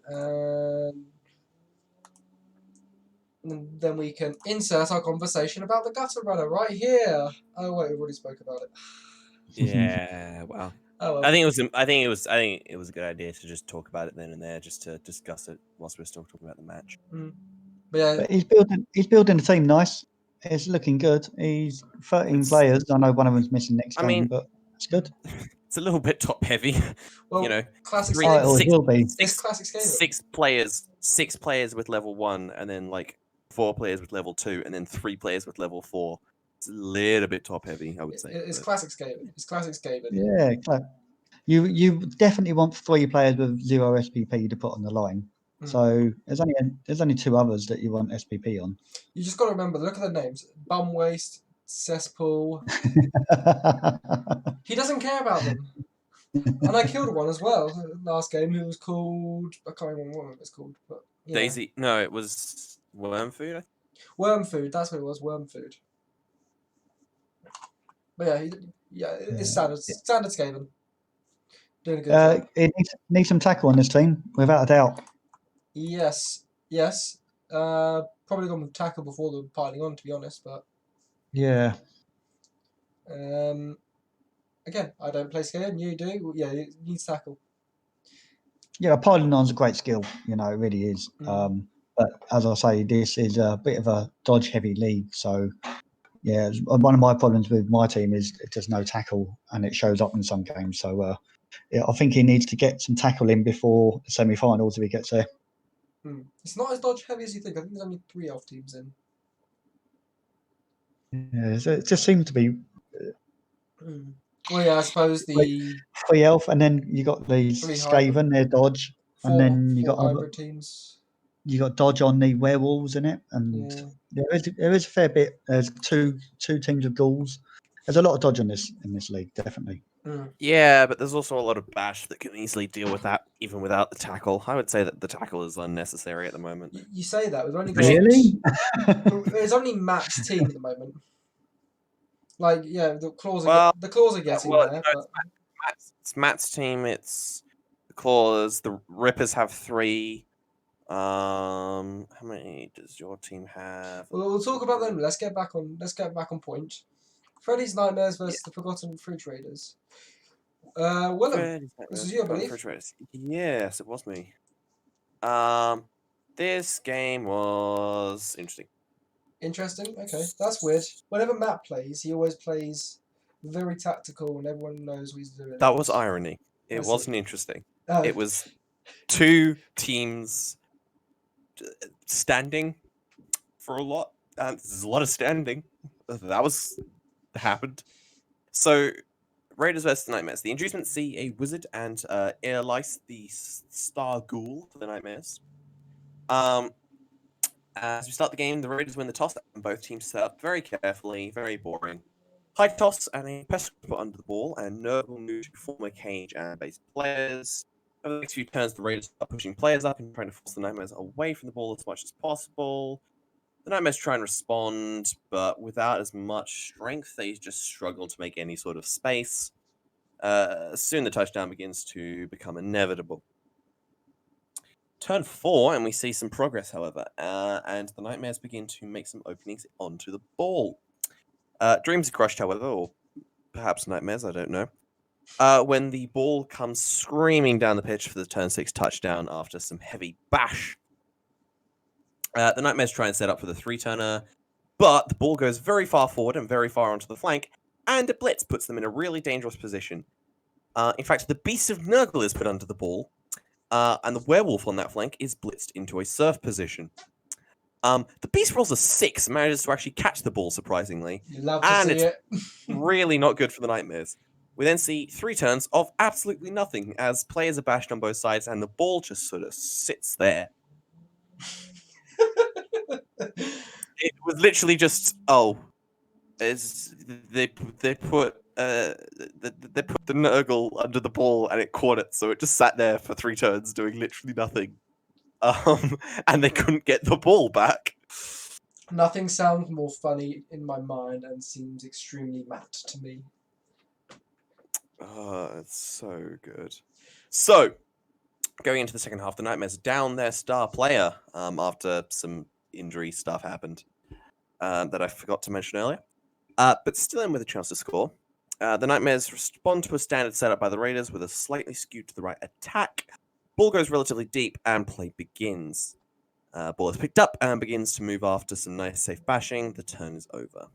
Speaker 1: and then we can insert our conversation about the Gutter Runner right here. Oh wait, we've already spoke about it.
Speaker 2: Yeah. Wow.
Speaker 1: Oh well.
Speaker 2: I think it was a good idea to just talk about it then and there, just to discuss it whilst we're still talking about the match.
Speaker 1: But yeah,
Speaker 3: But he's building the team nice. It's looking good. He's 13 players. I know one of them's missing next game, but it's good.
Speaker 2: It's a little bit top heavy.
Speaker 1: well, classic
Speaker 2: three-
Speaker 1: Skaven.
Speaker 3: Oh, it will be.
Speaker 1: It's classic Skaven.
Speaker 2: Six players with level 1, and then like 4 players with level 2, and then 3 players with level 4. It's a little bit top heavy, I would say.
Speaker 1: It's classic Skaven. It's classic Skaven.
Speaker 3: Yeah, you definitely want 3 players with 0 SPP to put on the line. So there's only 2 others that you want SPP on.
Speaker 1: You just got to remember. Look at the names: Bum Waste, Cesspool. He doesn't care about them. And I killed one as well last game. Who was called? I can't remember what it was called. But
Speaker 2: Daisy? No, it was Worm Food.
Speaker 1: Worm Food. That's what it was. Worm Food. But it's standard Skaven. Doing a good job.
Speaker 3: It needs some tackle on this team, without a doubt.
Speaker 1: Yes. Probably gone with tackle before the piling on, to be honest. But
Speaker 3: yeah.
Speaker 1: Again, I don't play Skaven. You do. Yeah, it needs tackle.
Speaker 3: Yeah, piling on's a great skill. It really is. But as I say, this is a bit of a dodge-heavy league. So, yeah, one of my problems with my team is there's no tackle, and it shows up in some games. So, I think he needs to get some tackle in before the semi-finals if he gets there.
Speaker 1: It's not as dodge-heavy as you think. I think there's only 3 elf teams in.
Speaker 3: Yeah, it just seems to be.
Speaker 1: Well, yeah, I suppose the
Speaker 3: 3 elf, and then you got the
Speaker 1: 3
Speaker 3: Skaven, they're dodge, and then you got
Speaker 1: hybrid teams.
Speaker 3: You got dodge on the werewolves in it, and there is a fair bit. There's two teams of ghouls. There's a lot of dodge in this league, definitely.
Speaker 2: Yeah, but there's also a lot of bash that can easily deal with that, even without the tackle. I would say that the tackle is unnecessary at the moment.
Speaker 1: You say that we've only got there's only Matt's team at the moment. Like, yeah, the claws are getting there. But
Speaker 2: it's Matt's team. It's the claws. The Rippers have 3. How many does your team have?
Speaker 1: Well, we'll talk about them. Let's get back on point. Freddy's Nightmares versus the Forgotten Refrigerators. Willem, this is you, I believe.
Speaker 2: Yes, it was me. This game was interesting.
Speaker 1: Interesting. Okay, that's weird. Whenever Matt plays, he always plays very tactical, and everyone knows what he's doing.
Speaker 2: That was irony. It wasn't interesting.
Speaker 1: Oh.
Speaker 2: It was 2 teams standing for a lot. There's a lot of standing. That happened. So Raiders versus the Nightmares. The inducements see a wizard and Airlice, the star ghoul for the Nightmares. As we start the game, the Raiders win the toss, and both teams set up very carefully, very boring. High toss and a pest put under the ball, and Nurgle moves to form a cage and base players. Over the next few turns, the Raiders are pushing players up and trying to force the Nightmares away from the ball as much as possible. The Nightmares try and respond, but without as much strength, they just struggle to make any sort of space. Soon the touchdown begins to become inevitable. Turn 4, and we see some progress, however, and the Nightmares begin to make some openings onto the ball. Dreams are crushed, however, or perhaps Nightmares, I don't know. When the ball comes screaming down the pitch for the turn 6 touchdown after some heavy bash. The Nightmares try and set up for the 3-turner, but the ball goes very far forward and very far onto the flank, and a blitz puts them in a really dangerous position. In fact, the Beast of Nurgle is put under the ball, and the werewolf on that flank is blitzed into a surf position. The Beast rolls a 6, manages to actually catch the ball, surprisingly.
Speaker 1: You love to
Speaker 2: And
Speaker 1: see
Speaker 2: it's
Speaker 1: it.
Speaker 2: really not good for the Nightmares. We then see 3 turns of absolutely nothing, as players are bashed on both sides, and the ball just sort of sits there. It was literally just, they put the Nurgle under the ball and it caught it, so it just sat there for 3 turns doing literally nothing. And they couldn't get the ball back.
Speaker 1: Nothing sounds more funny in my mind and seems extremely matte to me.
Speaker 2: Oh, it's so good. So, going into the second half, the Nightmares down their star player after some injury stuff happened that I forgot to mention earlier. But still in with a chance to score. The Nightmares respond to a standard setup by the Raiders with a slightly skewed to the right attack. Ball goes relatively deep and play begins. Ball is picked up and begins to move after some nice safe bashing. The turn is over.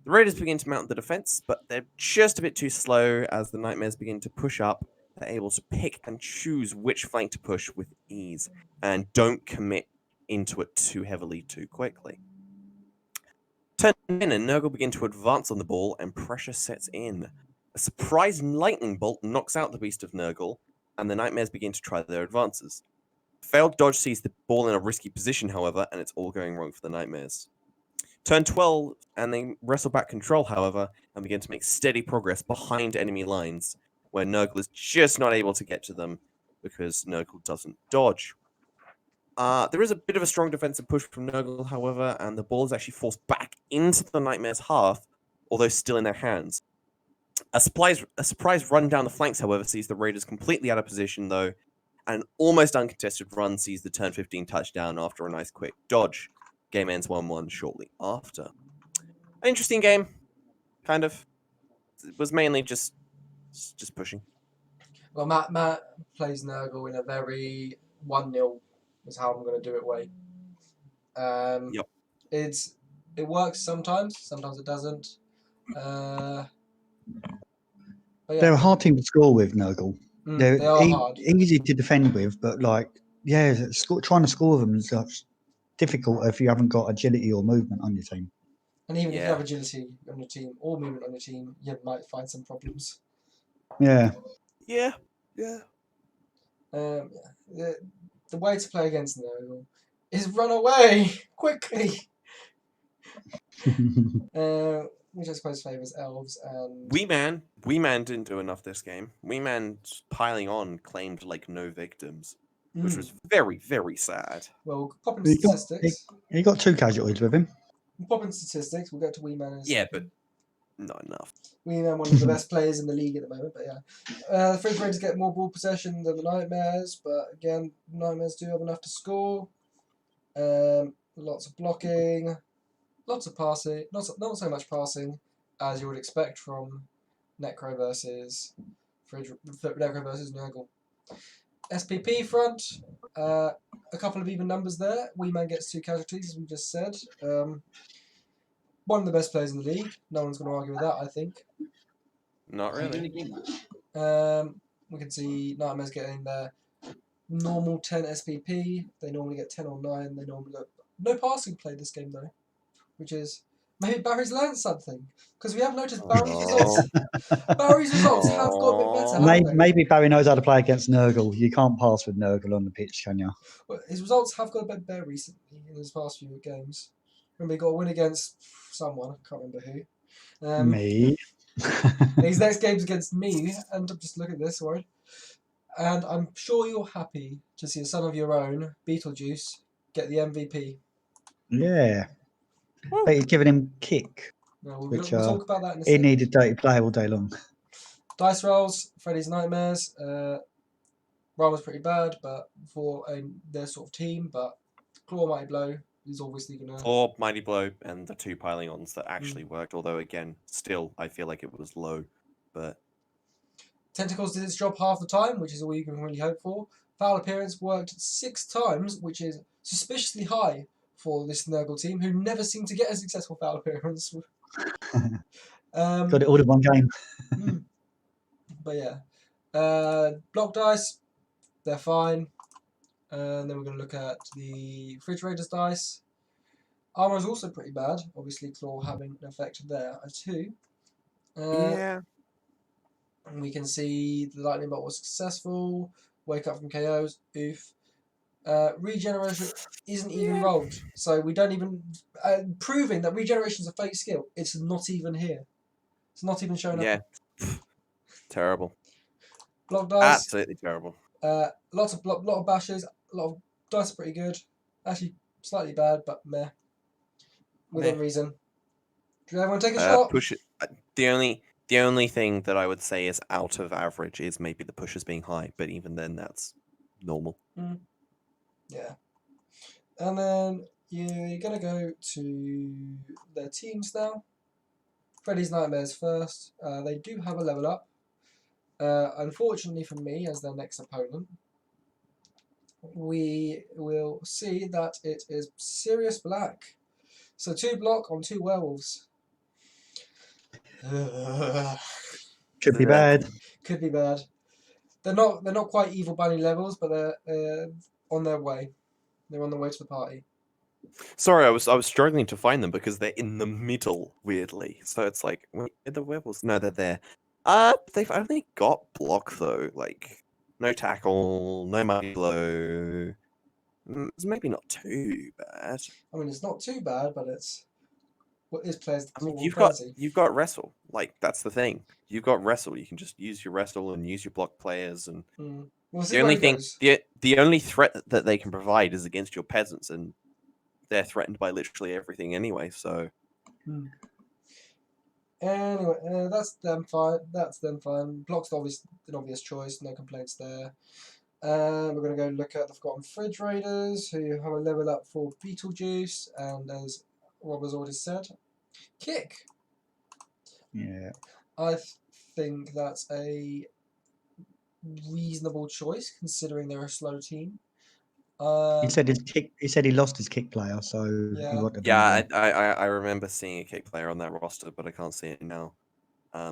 Speaker 2: The Raiders begin to mount the defense, but they're just a bit too slow as the Nightmares begin to push up. They're able to pick and choose which flank to push with ease and don't commit into it too heavily too quickly. Turn in and Nurgle begin to advance on the ball and pressure sets in. A surprise lightning bolt knocks out the Beast of Nurgle and the Nightmares begin to try their advances. Failed dodge sees the ball in a risky position, however, and it's all going wrong for the Nightmares. Turn 12, and they wrestle back control, however, and begin to make steady progress behind enemy lines, where Nurgle is just not able to get to them because Nurgle doesn't dodge. There is a bit of a strong defensive push from Nurgle, however, and the ball is actually forced back into the Nightmares' half, although still in their hands. A surprise run down the flanks, however, sees the Raiders completely out of position, though, and an almost uncontested run sees the turn 15 touchdown after a nice quick dodge. Game ends 1-1 shortly after. An interesting game, kind of. It was mainly just pushing.
Speaker 1: Well, Matt plays Nurgle in a very 1-0 is how I'm going to do it way.
Speaker 2: Yep.
Speaker 1: It works sometimes it doesn't. But yeah.
Speaker 3: They're a hard team to score with, Nurgle. They're
Speaker 1: they are hard.
Speaker 3: easy to defend with, but trying to score them is difficult if you haven't got agility or movement on your team.
Speaker 1: And even if you have agility on your team or movement on your team, you might find some problems.
Speaker 3: Yeah.
Speaker 1: The way to play against Nurgle is run away quickly. Which I suppose favours elves and
Speaker 2: Wee Man didn't do enough this game. Wee Man piling on claimed like no victims, which was very, very sad.
Speaker 1: Well, pop into statistics.
Speaker 3: He got 2 casualties with him.
Speaker 1: Pop into statistics. We'll get to Wee Man in a second.
Speaker 2: But not enough.
Speaker 1: Wee Man, one of the best players in the league at the moment, but yeah. The Fraser Raiders get more ball possession than the Nightmares, but again, Nightmares do have enough to score. Lots of blocking, lots of passing, not so much passing as you would expect from Necro versus Nurgle. SPP front, a couple of even numbers there. Wee Man gets 2 casualties, as we just said. One of the best players in the league. No one's going to argue with that, I think.
Speaker 2: Not really.
Speaker 1: We can see Nightmares getting their normal 10 SPP. They normally get 10 or 9. They normally get no passing play this game, though, which is Maybe Barry's learned something because we have noticed Barry's results. Barry's results have got a bit better, haven't they?
Speaker 3: Maybe Barry knows how to play against Nurgle. You can't pass with Nurgle on the pitch, can you?
Speaker 1: Well, his results have got a bit better recently in his past few games. Remember, he got a win against someone. I can't remember who.
Speaker 3: Me.
Speaker 1: His next game's against me, and just look at this one. And I'm sure you're happy to see a son of your own, Beetlejuice, get the MVP.
Speaker 3: Yeah. But he's giving him kick.
Speaker 1: No, we'll
Speaker 3: Which,
Speaker 1: talk about that in a
Speaker 3: He
Speaker 1: second.
Speaker 3: needed dirty play all day long.
Speaker 1: Dice rolls, Freddy's Nightmares. Ron was pretty bad, but for their sort of team. But Claw Mighty Blow is obviously going to...
Speaker 2: Or Mighty Blow and the 2 piling-ons that actually worked. Although, again, still, I feel like it was low. But
Speaker 1: Tentacles did its job half the time, which is all you can really hope for. Foul Appearance worked 6 times, which is suspiciously high for this Nurgle team, who never seem to get a successful Foul Appearance.
Speaker 3: Got it all in one game.
Speaker 1: But yeah. Block Dice, they're fine. And then we're going to look at the Refrigerator's Dice. Armour is also pretty bad. Obviously, Claw having an effect there too.
Speaker 2: yeah.
Speaker 1: And we can see the Lightning Bolt was successful. Wake up from KOs. Oof. Regeneration isn't even rolled. So we don't even... proving that regeneration is a fake skill. It's not even here. It's not even showing up.
Speaker 2: Yeah. Terrible.
Speaker 1: Block Dice.
Speaker 2: Absolutely terrible.
Speaker 1: Lot of bashes. A lot of dice are pretty good. Actually, slightly bad, but meh. Within reason. Do everyone take a shot?
Speaker 2: Push it. The only thing that I would say is out of average is maybe the pushes being high, but even then, that's normal.
Speaker 1: Yeah. And then you're going to go to their teams now. Freddy's Nightmares first. They do have a level up. Unfortunately for me, as their next opponent, we will see that it is Sirius Black. So 2 block on 2 werewolves.
Speaker 3: Could be bad.
Speaker 1: Could be bad. They're not quite evil bunny levels, but they're on their way. They're on the way to the party.
Speaker 2: Sorry, I was struggling to find them because they're in the middle, weirdly. So it's like, wait, are the werewolves? No, they're there. They've only got block though. Like, no tackle, no mighty blow. It's maybe not too bad.
Speaker 1: I mean, it's not too bad, but it's what is players.
Speaker 2: I mean, you've got wrestle. Like, that's the thing. You've got wrestle. You can just use your wrestle and use your block players. And
Speaker 1: We'll see
Speaker 2: the only thing, the only threat that they can provide is against your peasants, and they're threatened by literally everything anyway. So
Speaker 1: anyway, that's them fine. Block's an obvious choice. No complaints there. We're going to go look at the Forgotten Fridge Raiders, who have a level up for Beetlejuice, and as Rob has already said, kick.
Speaker 3: Yeah.
Speaker 1: I think that's a reasonable choice considering they're a slow team.
Speaker 3: He said his kick. He said he lost his kick player, so he wanted.
Speaker 2: I remember seeing a kick player on that roster, but I can't see it now.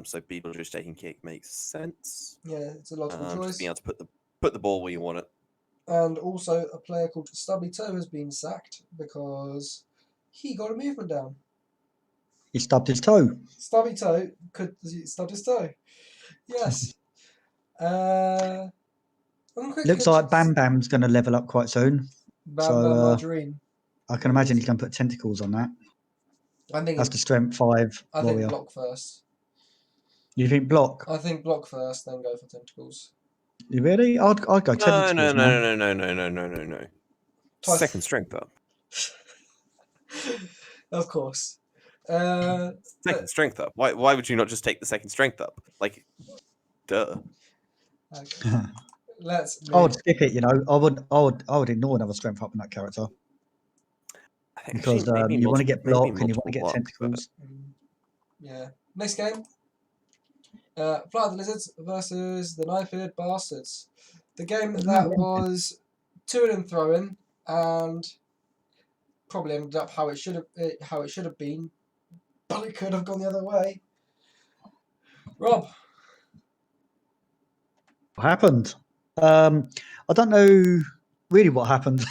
Speaker 2: So Beetlejuice taking kick makes sense.
Speaker 1: Yeah, it's a logical choice.
Speaker 2: Just being able to put the ball where you want it.
Speaker 1: And also, a player called Stubby Toe has been sacked because he got a movement down.
Speaker 3: He stubbed his toe.
Speaker 1: Stubby Toe stubbed his toe. Yes.
Speaker 3: Looks like Bam Bam's going to level up quite soon.
Speaker 1: Bam Bam Margarine.
Speaker 3: I can imagine he's going to put tentacles on that.
Speaker 1: I think
Speaker 3: that's the strength 5
Speaker 1: I
Speaker 3: warrior.
Speaker 1: think block first.
Speaker 3: You think block?
Speaker 1: I think block first, then go for tentacles.
Speaker 3: You really? I'd go tentacles.
Speaker 2: No. Second strength up.
Speaker 1: Of course.
Speaker 2: Second strength up. Why would you not just take the second strength up? Like, duh.
Speaker 1: Okay.
Speaker 3: I would skip it. I would ignore another strength up in that character because you want to get block and you want to get tentacles.
Speaker 1: Yeah. Next game. Flight of the Lizards versus the Knife-Eared Bastards. The game that was to and throwing and probably ended up how it should have been, but it could have gone the other way. Rob,
Speaker 3: what happened? I don't know really what happened.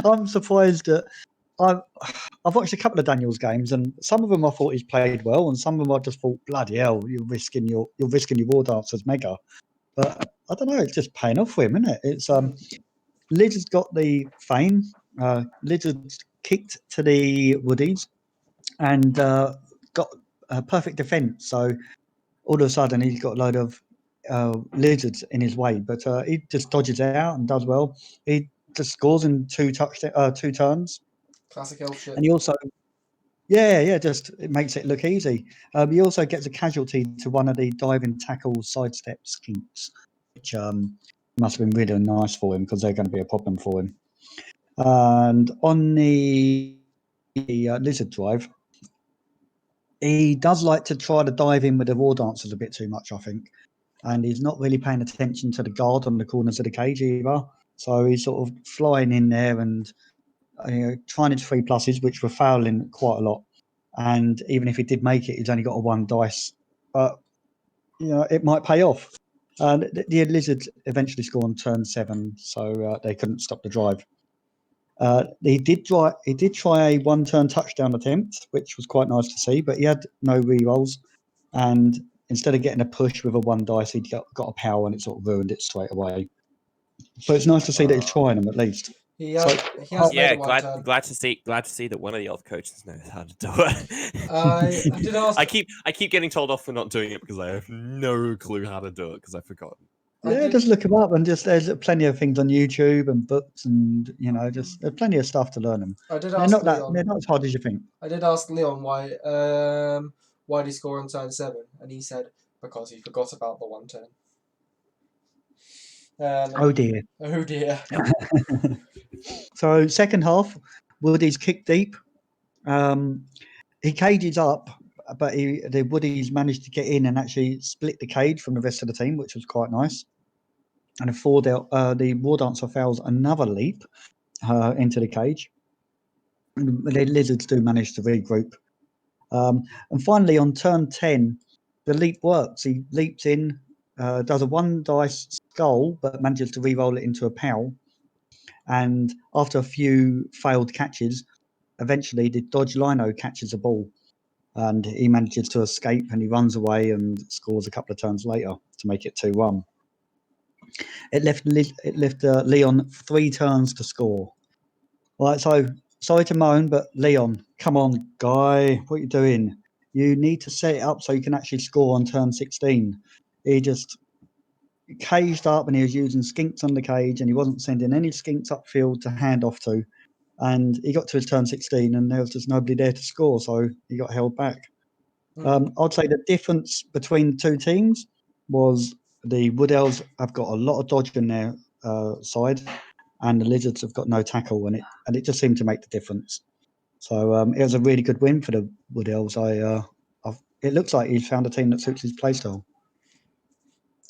Speaker 3: I'm surprised that I've watched a couple of Daniel's games, and some of them I thought he's played well, and some of them I just thought, bloody hell, you're risking your war dancers mega. But I don't know, it's just paying off for him, isn't it? It's Lizard's got the fame. Lizard's kicked to the Woodies and got a perfect defence. So all of a sudden he's got a load of lizards in his way, but he just dodges out and does well. He just scores in 2 turns,
Speaker 1: Classic elf shit.
Speaker 3: and he also, yeah, just it makes it look easy. He also gets a casualty to one of the diving tackle sidestep skinks, which must have been really nice for him because they're going to be a problem for him. And on the lizard drive, he does like to try to dive in with the war dancers a bit too much, I think. And he's not really paying attention to the guard on the corners of the cage either. So he's sort of flying in there and trying his 3+, which were fouling quite a lot. And even if he did make it, he's only got a 1 dice. But it might pay off. The Lizards eventually score on turn 7, so they couldn't stop the drive. He did try a 1-turn touchdown attempt, which was quite nice to see, but he had no rerolls. And instead of getting a push with a 1 dice, he got a power and it sort of ruined it straight away. But it's nice to see that he's trying them at least.
Speaker 1: He has made
Speaker 2: Yeah,
Speaker 1: it 1 turn.
Speaker 2: glad to see that one of the elf coaches knows how to do it.
Speaker 1: I did ask.
Speaker 2: I keep getting told off for not doing it because I have no clue how to do it because I forgot.
Speaker 3: Just look them up and there's plenty of things on YouTube and books and there's plenty of stuff to learn them.
Speaker 1: I did
Speaker 3: They're
Speaker 1: ask
Speaker 3: not
Speaker 1: Leon.
Speaker 3: they're not as hard as you think.
Speaker 1: I did ask Leon why did he score on turn 7, and he said because he forgot about the 1 turn.
Speaker 3: Oh dear.
Speaker 1: Oh dear.
Speaker 3: So second half, Woody's kick deep. He cages up, but the Woodies managed to get in and actually split the cage from the rest of the team, which was quite nice. And the war dancer fails another leap into the cage. The lizards do manage to regroup. And finally, on turn 10, the leap works. He leaps in, does a 1 dice skull, but manages to re-roll it into a POW. And after a few failed catches, eventually the Dodge Lino catches a ball. And he manages to escape and he runs away and scores a couple of turns later to make it 2-1. It left Leon 3 turns to score. Right, so sorry to moan, but Leon, come on, guy, what are you doing? You need to set it up so you can actually score on turn 16. He just caged up and he was using skinks on the cage and he wasn't sending any skinks upfield to hand off to. And he got to his turn 16 and there was just nobody there to score, so he got held back. I'd say the difference between the 2 teams was the Wood Elves have got a lot of dodge in their side, and the Lizards have got no tackle, and it just seemed to make the difference. So it was a really good win for the Wood Elves. It looks like he's found a team that suits his playstyle.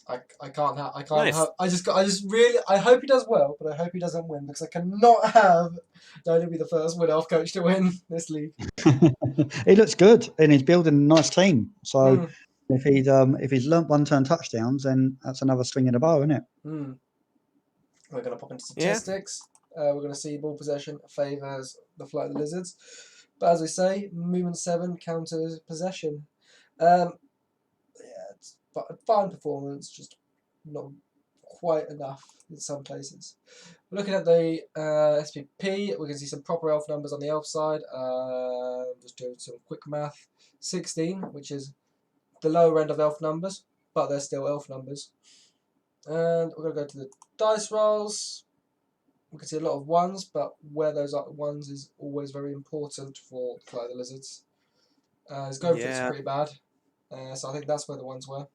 Speaker 1: I can't
Speaker 2: Nice.
Speaker 1: have. I just really. I hope he does well, but I hope he doesn't win because I cannot have Donny be the first Wood Elf coach to win this league.
Speaker 3: He looks good, and he's building a nice team. So if he's learnt 1-turn touchdowns, then that's another string in the bow, isn't it?
Speaker 1: We're going to pop into statistics. We're going to see ball possession favours the Flight of the Lizards, but as we say, movement 7 counters possession. It's a fine performance, just not quite enough in some places. Looking at the SPP, we can see some proper elf numbers on the elf side. Just doing some quick math. 16, which is the lower end of elf numbers, but they're still elf numbers. And we're going to go to the dice rolls. We can see a lot of 1s, but where those are 1s is always very important for Flight of the Lizards. His go for it's pretty bad, so I think that's where the 1s were.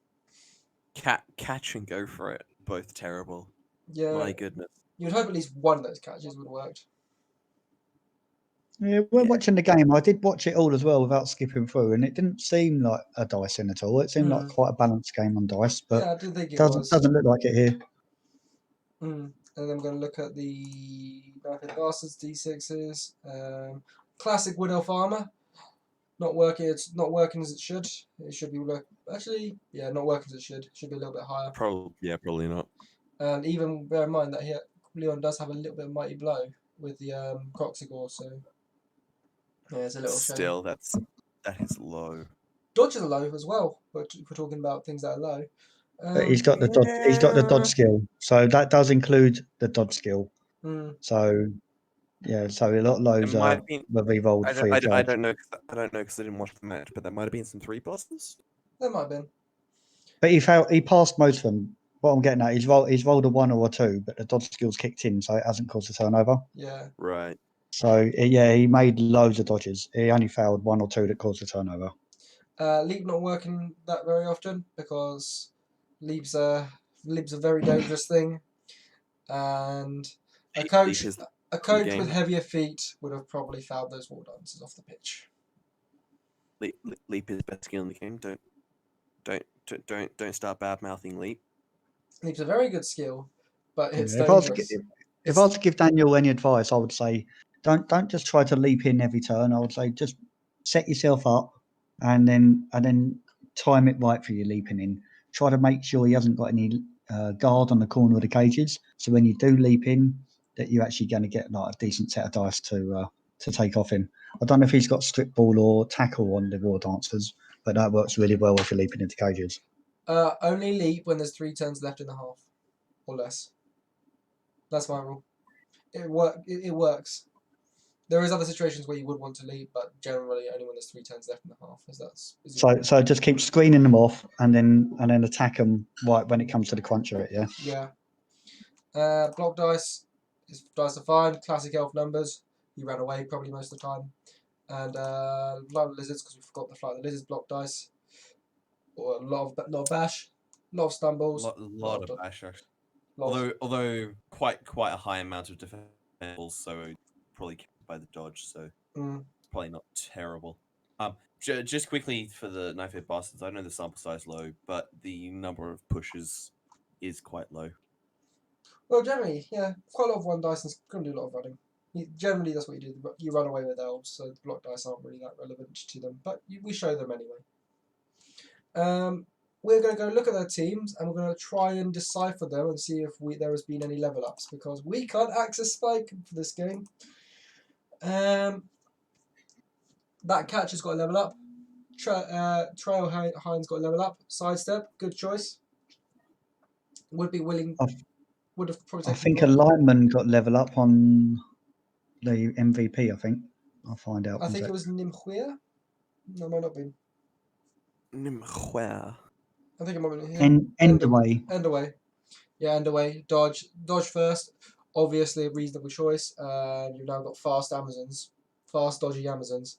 Speaker 2: Catch and go for it, both terrible.
Speaker 1: Yeah,
Speaker 2: my goodness.
Speaker 1: You'd hope at least one of those catches would have worked.
Speaker 3: Yeah, when watching the game, I did watch it all as well without skipping through, and it didn't seem like a dice in at all. It seemed like quite a balanced game on dice, but
Speaker 1: yeah, I didn't think it
Speaker 3: doesn't look like it here.
Speaker 1: And then we're going to look at the Knife Bastards D6s. Classic Wood Elf armor. Not working. It's not working as it should. It should be actually, yeah, not working as it should. Should be a little bit higher.
Speaker 2: Probably not.
Speaker 1: And even bear in mind that here Leon does have a little bit of mighty blow with the Croxigore, so Yeah, it's a little shame.
Speaker 2: Still, that is low.
Speaker 1: Dodges are low as well, but if we're talking about things that are low.
Speaker 3: But he's got the dodge. He's got the dodge skill, so that does include the dodge skill.
Speaker 1: Mm.
Speaker 3: So yeah, so a lot of those
Speaker 2: It might
Speaker 3: are
Speaker 2: have been.
Speaker 3: were rerolled free of charge.
Speaker 2: I don't know. I don't know because I didn't watch the match, but there might have been some 3+.
Speaker 1: There might have been.
Speaker 3: But he passed most of them. What I'm getting at, he's rolled a 1 or a 2, but the dodge skill's kicked in, so it hasn't caused a turnover.
Speaker 1: Yeah.
Speaker 2: Right.
Speaker 3: So yeah, he made loads of dodges. He only failed 1 or 2 that caused a turnover.
Speaker 1: Leap not working that very often because leap's a very dangerous thing, and a coach with heavier feet would have probably fouled those wall dances off the pitch.
Speaker 2: Leap is best skill in the game. Don't start bad mouthing Leap.
Speaker 1: Leap's a very good skill, but it's
Speaker 3: Yeah,
Speaker 1: dangerous.
Speaker 3: If I was to give Daniel any advice, I would say don't just try to leap in every turn. I would say just set yourself up and then time it right for your leaping in. Try to make sure he hasn't got any guard on the corner of the cages. So when you do leap in, that you're actually going to get like a decent set of dice to take off him. I don't know if he's got strip ball or tackle on the war dancers, but that works really well if you're leaping into cages.
Speaker 1: Only leap when there's 3 turns left in the half or less. That's my rule. It works. There is other situations where you would want to leap, but generally only when there's 3 turns left in the half.
Speaker 3: So just keep screening them off and then attack them right when it comes to the crunch of it. Yeah.
Speaker 1: Yeah. Block dice. Dice are fine. Classic elf numbers. He ran away probably most of the time. And Flight of the Lizards, because we forgot the Flight of the Lizards block dice. Or a lot of bash, a lot of stumbles,
Speaker 2: lot of bash. Although quite a high amount of defense, so probably kept by the dodge, so it's probably not terrible. Just quickly for the Knife-Head Bastards, I know the sample size low, but the number of pushes is quite low.
Speaker 1: Well, generally, yeah, quite a lot of 1 dice and can do a lot of running. Generally, that's what you do. You run away with elves, so the block dice aren't really that relevant to them, but we show them anyway. We're going to go look at their teams and we're going to try and decipher them and see if there has been any level ups, because we can't access Spike for this game. That catcher's got a level up. Trail Hines got a level up. Sidestep, good choice. Would be willing. Would have probably taken.
Speaker 3: I think a lineman got level up on the MVP. I think I'll find out.
Speaker 1: I think it was Nimhuia. No, it might not be.
Speaker 2: Nimhuia.
Speaker 1: I think it might be him.
Speaker 3: Endaway.
Speaker 1: Endaway. Yeah, Endaway. Dodge first. Obviously a reasonable choice. You've now got fast dodgy Amazons.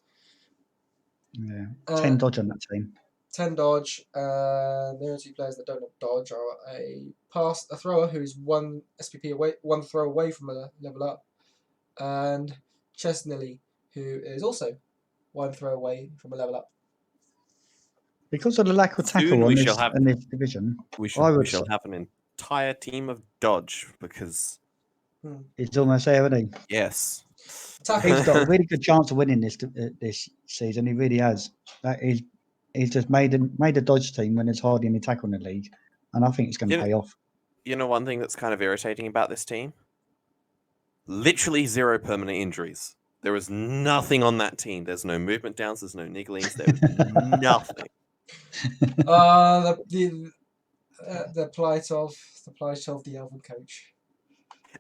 Speaker 3: Yeah, 10 dodge on that team.
Speaker 1: 10 dodge. The only 2 players that don't have dodge are a thrower who's 1 SPP away, 1 throw away from a level up, and Chesnilly, who is also 1 throw away from a level up.
Speaker 3: Because of the lack of tackle in this division,
Speaker 2: we shall have an entire team of dodge because
Speaker 3: he's almost there, isn't he?
Speaker 2: Yes.
Speaker 3: He's got a really good chance of winning this season. He really has. He's just made a dodge team when there's hardly any tackle in the league, and I think it's going to pay off.
Speaker 2: You know, one thing that's kind of irritating about this team? Literally 0 permanent injuries. There is nothing on that team. There's no movement downs. There's no nigglings. There's nothing.
Speaker 1: The plight of the elven coach.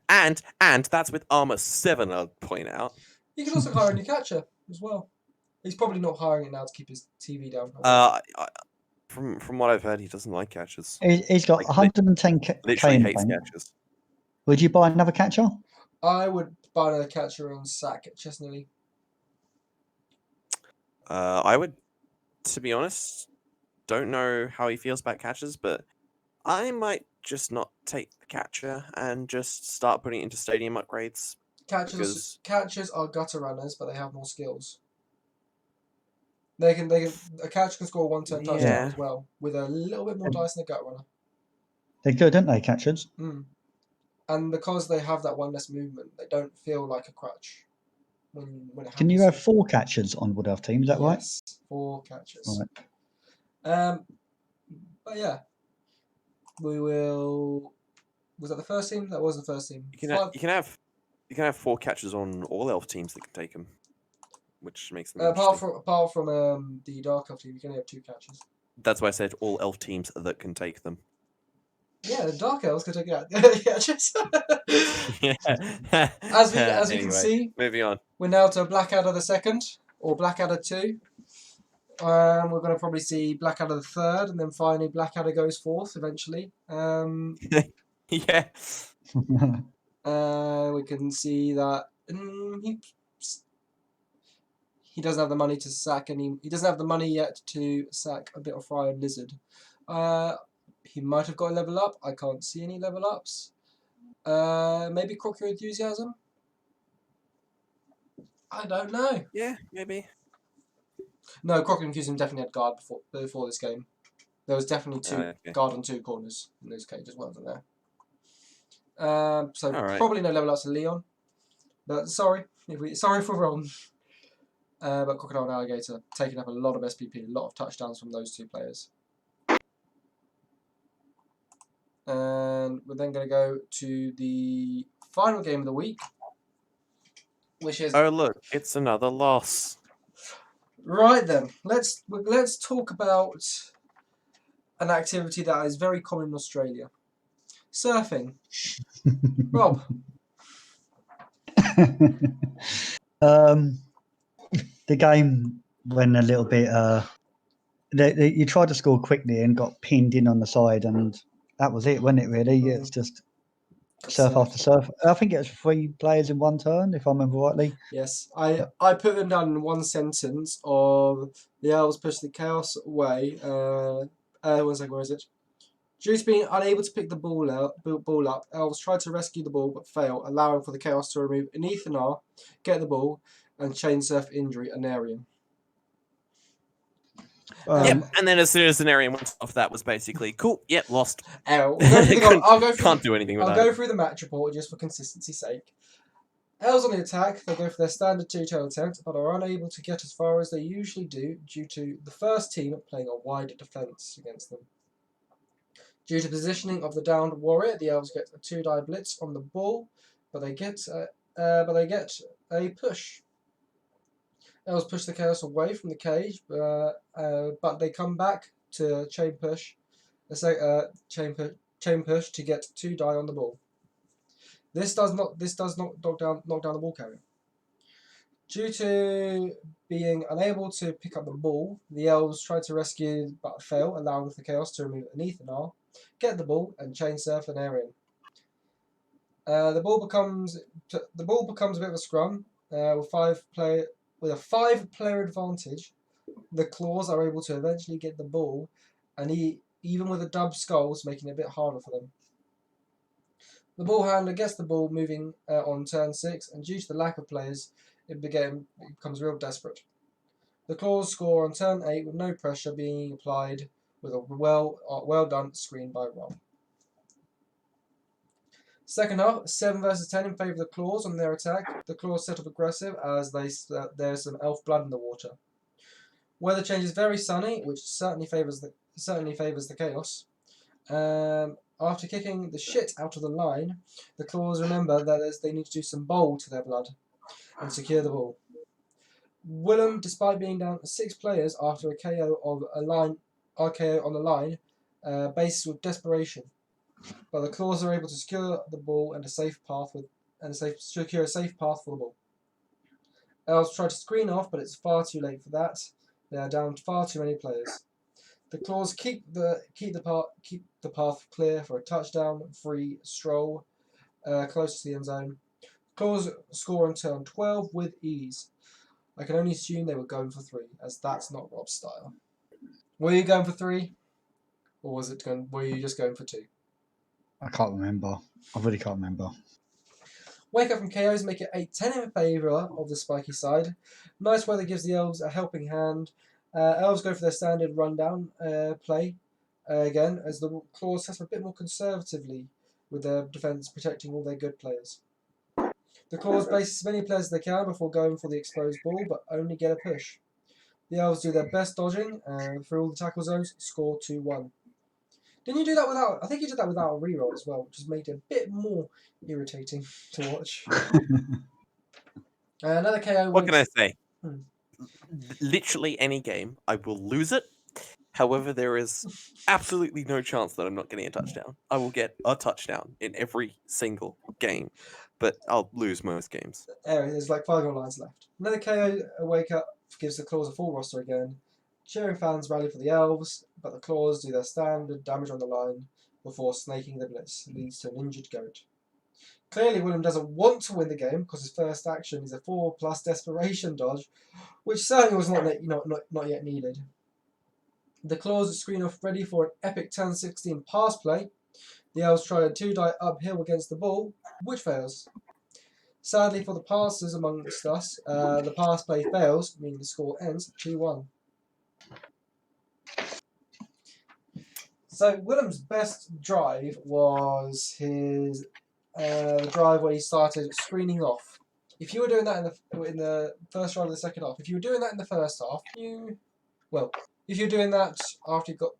Speaker 2: And that's with armor 7. I'd point out.
Speaker 1: You can also hire a new catcher as well. He's probably not hiring it now to keep his TV down.
Speaker 2: From what I've heard, he doesn't like catchers.
Speaker 3: He's got 110k.
Speaker 2: Literally hates catchers.
Speaker 3: Would you buy another catcher?
Speaker 1: I would buy another catcher and sack Chesnilly.
Speaker 2: I would, to be honest, don't know how he feels about catchers, but I might just not take the catcher and just start putting it into stadium upgrades.
Speaker 1: Catchers are gutter runners, but they have more skills. A catcher can score 1 turn touchdown as well, with a little bit more dice than a gut runner.
Speaker 3: They're good, aren't they, catchers?
Speaker 1: And because they have that 1 less movement, they don't feel like a crutch. When it happens.
Speaker 3: Can you have 4 catchers on Wood Elf team? Is that right?
Speaker 1: Yes, 4 catchers.
Speaker 3: Right.
Speaker 1: But yeah, we will. Was that the first team? That was the first team.
Speaker 2: You can have 4 catchers on all elf teams that can take them. which makes them
Speaker 1: Apart
Speaker 2: interesting.
Speaker 1: from the Dark Elf team, you can only have 2 catches.
Speaker 2: That's why I said all elf teams that can take them.
Speaker 1: Yeah, the Dark Elves can take out catches.
Speaker 2: Yeah.
Speaker 1: As we can
Speaker 2: Anyway,
Speaker 1: see,
Speaker 2: moving on.
Speaker 1: we're now to Blackadder the second, or Blackadder 2. We're going to probably see Blackadder the third, and then finally Blackadder goes fourth eventually.
Speaker 2: Yeah.
Speaker 1: We can see that he doesn't have the money to sack any. He doesn't have the money yet to sack a bit of Fire and Lizard. He might have got a level up. I can't see any level ups. Maybe Crocker Enthusiasm. I don't know.
Speaker 2: Yeah, maybe.
Speaker 1: No, Crocker Enthusiasm definitely had guard before this game. There was definitely 2
Speaker 2: okay.
Speaker 1: guard on 2 corners in those cages, wasn't there? So
Speaker 2: Alright.
Speaker 1: probably no level ups to Leon. But sorry if we're wrong. But Crocodile and Alligator taking up a lot of SPP, a lot of touchdowns from those 2 players. And we're then going to go to the final game of the week, which is
Speaker 2: Oh look, it's another loss.
Speaker 1: right then. Let's talk about an activity that is very common in Australia: surfing. Rob.
Speaker 3: The game went a little bit. You tried to score quickly and got pinned in on the side, and that was it, wasn't it? Really, it's just surf after surf. I think it was 3 players in one turn, if I remember rightly.
Speaker 1: Yes, I put them down in one sentence of the Elves push the Chaos away. 1 second, where is it? Due to being unable to pick the ball up, Elves tried to rescue the ball but fail, allowing for the Chaos to remove an Ethanar, get the ball, and chain surf injury Anarian.
Speaker 2: Yep, and then as soon as Cenarian went off, that was basically cool. Yep, lost.
Speaker 1: I'll
Speaker 2: Can't do anything with
Speaker 1: I'll
Speaker 2: that.
Speaker 1: go through the match report just for consistency's sake. Elves on the attack, they go for their standard 2-tail attempt, but are unable to get as far as they usually do due to the first team playing a wide defence against them. Due to positioning of the downed warrior, the Elves get a 2-die blitz on the ball, but they get a push. Elves push the Chaos away from the cage, but they come back to chain push. Chain push to get 2-die on the ball. This does not knock down the ball carrier. Due to being unable to pick up the ball, the Elves try to rescue but fail, allowing the Chaos to remove an Ethanar, get the ball, and chain surf an Aryan. The ball becomes a bit of a scrum with a 5-player advantage. The Claws are able to eventually get the ball, and even with the dub skulls, making it a bit harder for them. The ball handler gets the ball moving on turn 6, and due to the lack of players, it becomes real desperate. The Claws score on turn 8 with no pressure being applied, with a well done screen by Rob. Second half, 7 versus 10 in favour of the Claws on their attack. The Claws set up aggressive as there's some elf blood in the water. Weather changes very sunny, which certainly favours the Chaos. After kicking the shit out of the line, the Claws remember that they need to do some bowl to their blood and secure the ball. Willem, despite being down 6 players after a KO on the line, bases with desperation. But the Claws are able to secure the ball and secure a safe path for the ball. Elves try to screen off, but it's far too late for that. They are down far too many players. The Claws keep the path clear for a touchdown-free stroll close to the end zone. Claws score on turn 12 with ease. I can only assume they were going for 3, as that's not Rob's style. Were you going for 3, or were you just going for 2?
Speaker 3: I can't remember. I really can't remember.
Speaker 1: Wake up from KOs make it 8-10 in favour of the spiky side. Nice weather gives the Elves a helping hand. Elves go for their standard rundown play again, as the Claws set up a bit more conservatively with their defence protecting all their good players. The Claws base as many players as they can before going for the exposed ball, but only get a push. The Elves do their best dodging through all the tackle zones, score 2-1. Didn't you do that without? I think you did that without a reroll as well, which has made it a bit more irritating to watch. Another KO.
Speaker 2: What can I say? literally any game, I will lose it. However, there is absolutely no chance that I'm not getting a touchdown. I will get a touchdown in every single game, but I'll lose most games.
Speaker 1: Anyway, there's like 5 more lines left. Another KO wake up gives the Claws a full roster again. Cheering fans rally for the Elves, but the Claws do their standard damage on the line before snaking the blitz, leads to an injured goat. Clearly, Willem doesn't want to win the game because his first action is a 4+ desperation dodge, which certainly was not yet needed. The Claws screen off ready for an epic 10-16 pass play. The Elves try a 2-die uphill against the ball, which fails. Sadly for the passers amongst us, the pass play fails, meaning the score ends 2-1. So Willem's best drive was his drive where he started screening off. If you were doing that in the first drive of the second half, if you were doing that in the first half, if you're doing that after you got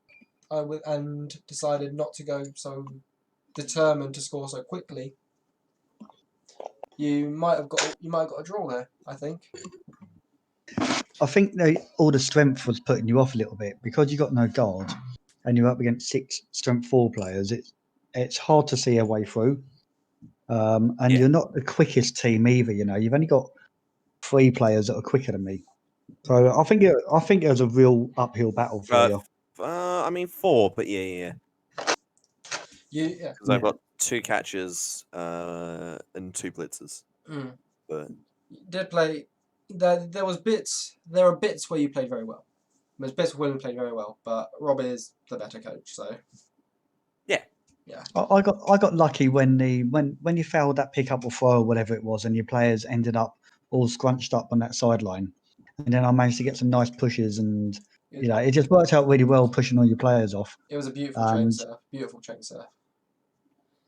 Speaker 1: and decided not to go so determined to score so quickly, you might have got a draw there. I think.
Speaker 3: I think all the strength was putting you off a little bit because you got no guard and you're up against 6 strength 4 players. It's hard to see a way through, and
Speaker 2: Yeah.
Speaker 3: you're not the quickest team either. You know, you've only got 3 players that are quicker than me. So I think it was a real uphill battle for you.
Speaker 2: I mean 4, but yeah.
Speaker 1: Yeah.
Speaker 2: Because I've got 2 catches and 2 blitzes.
Speaker 1: Mm.
Speaker 2: But
Speaker 1: Did play. There were bits where you played very well. There's bits where Willem played very well, but Rob is the better coach. So yeah.
Speaker 3: I got lucky when you failed that pickup or throw or whatever it was, and your players ended up all scrunched up on that sideline, and then I managed to get some nice pushes, and it just worked out really well pushing all your players off.
Speaker 1: It was a beautiful chain surf. Beautiful chain surf.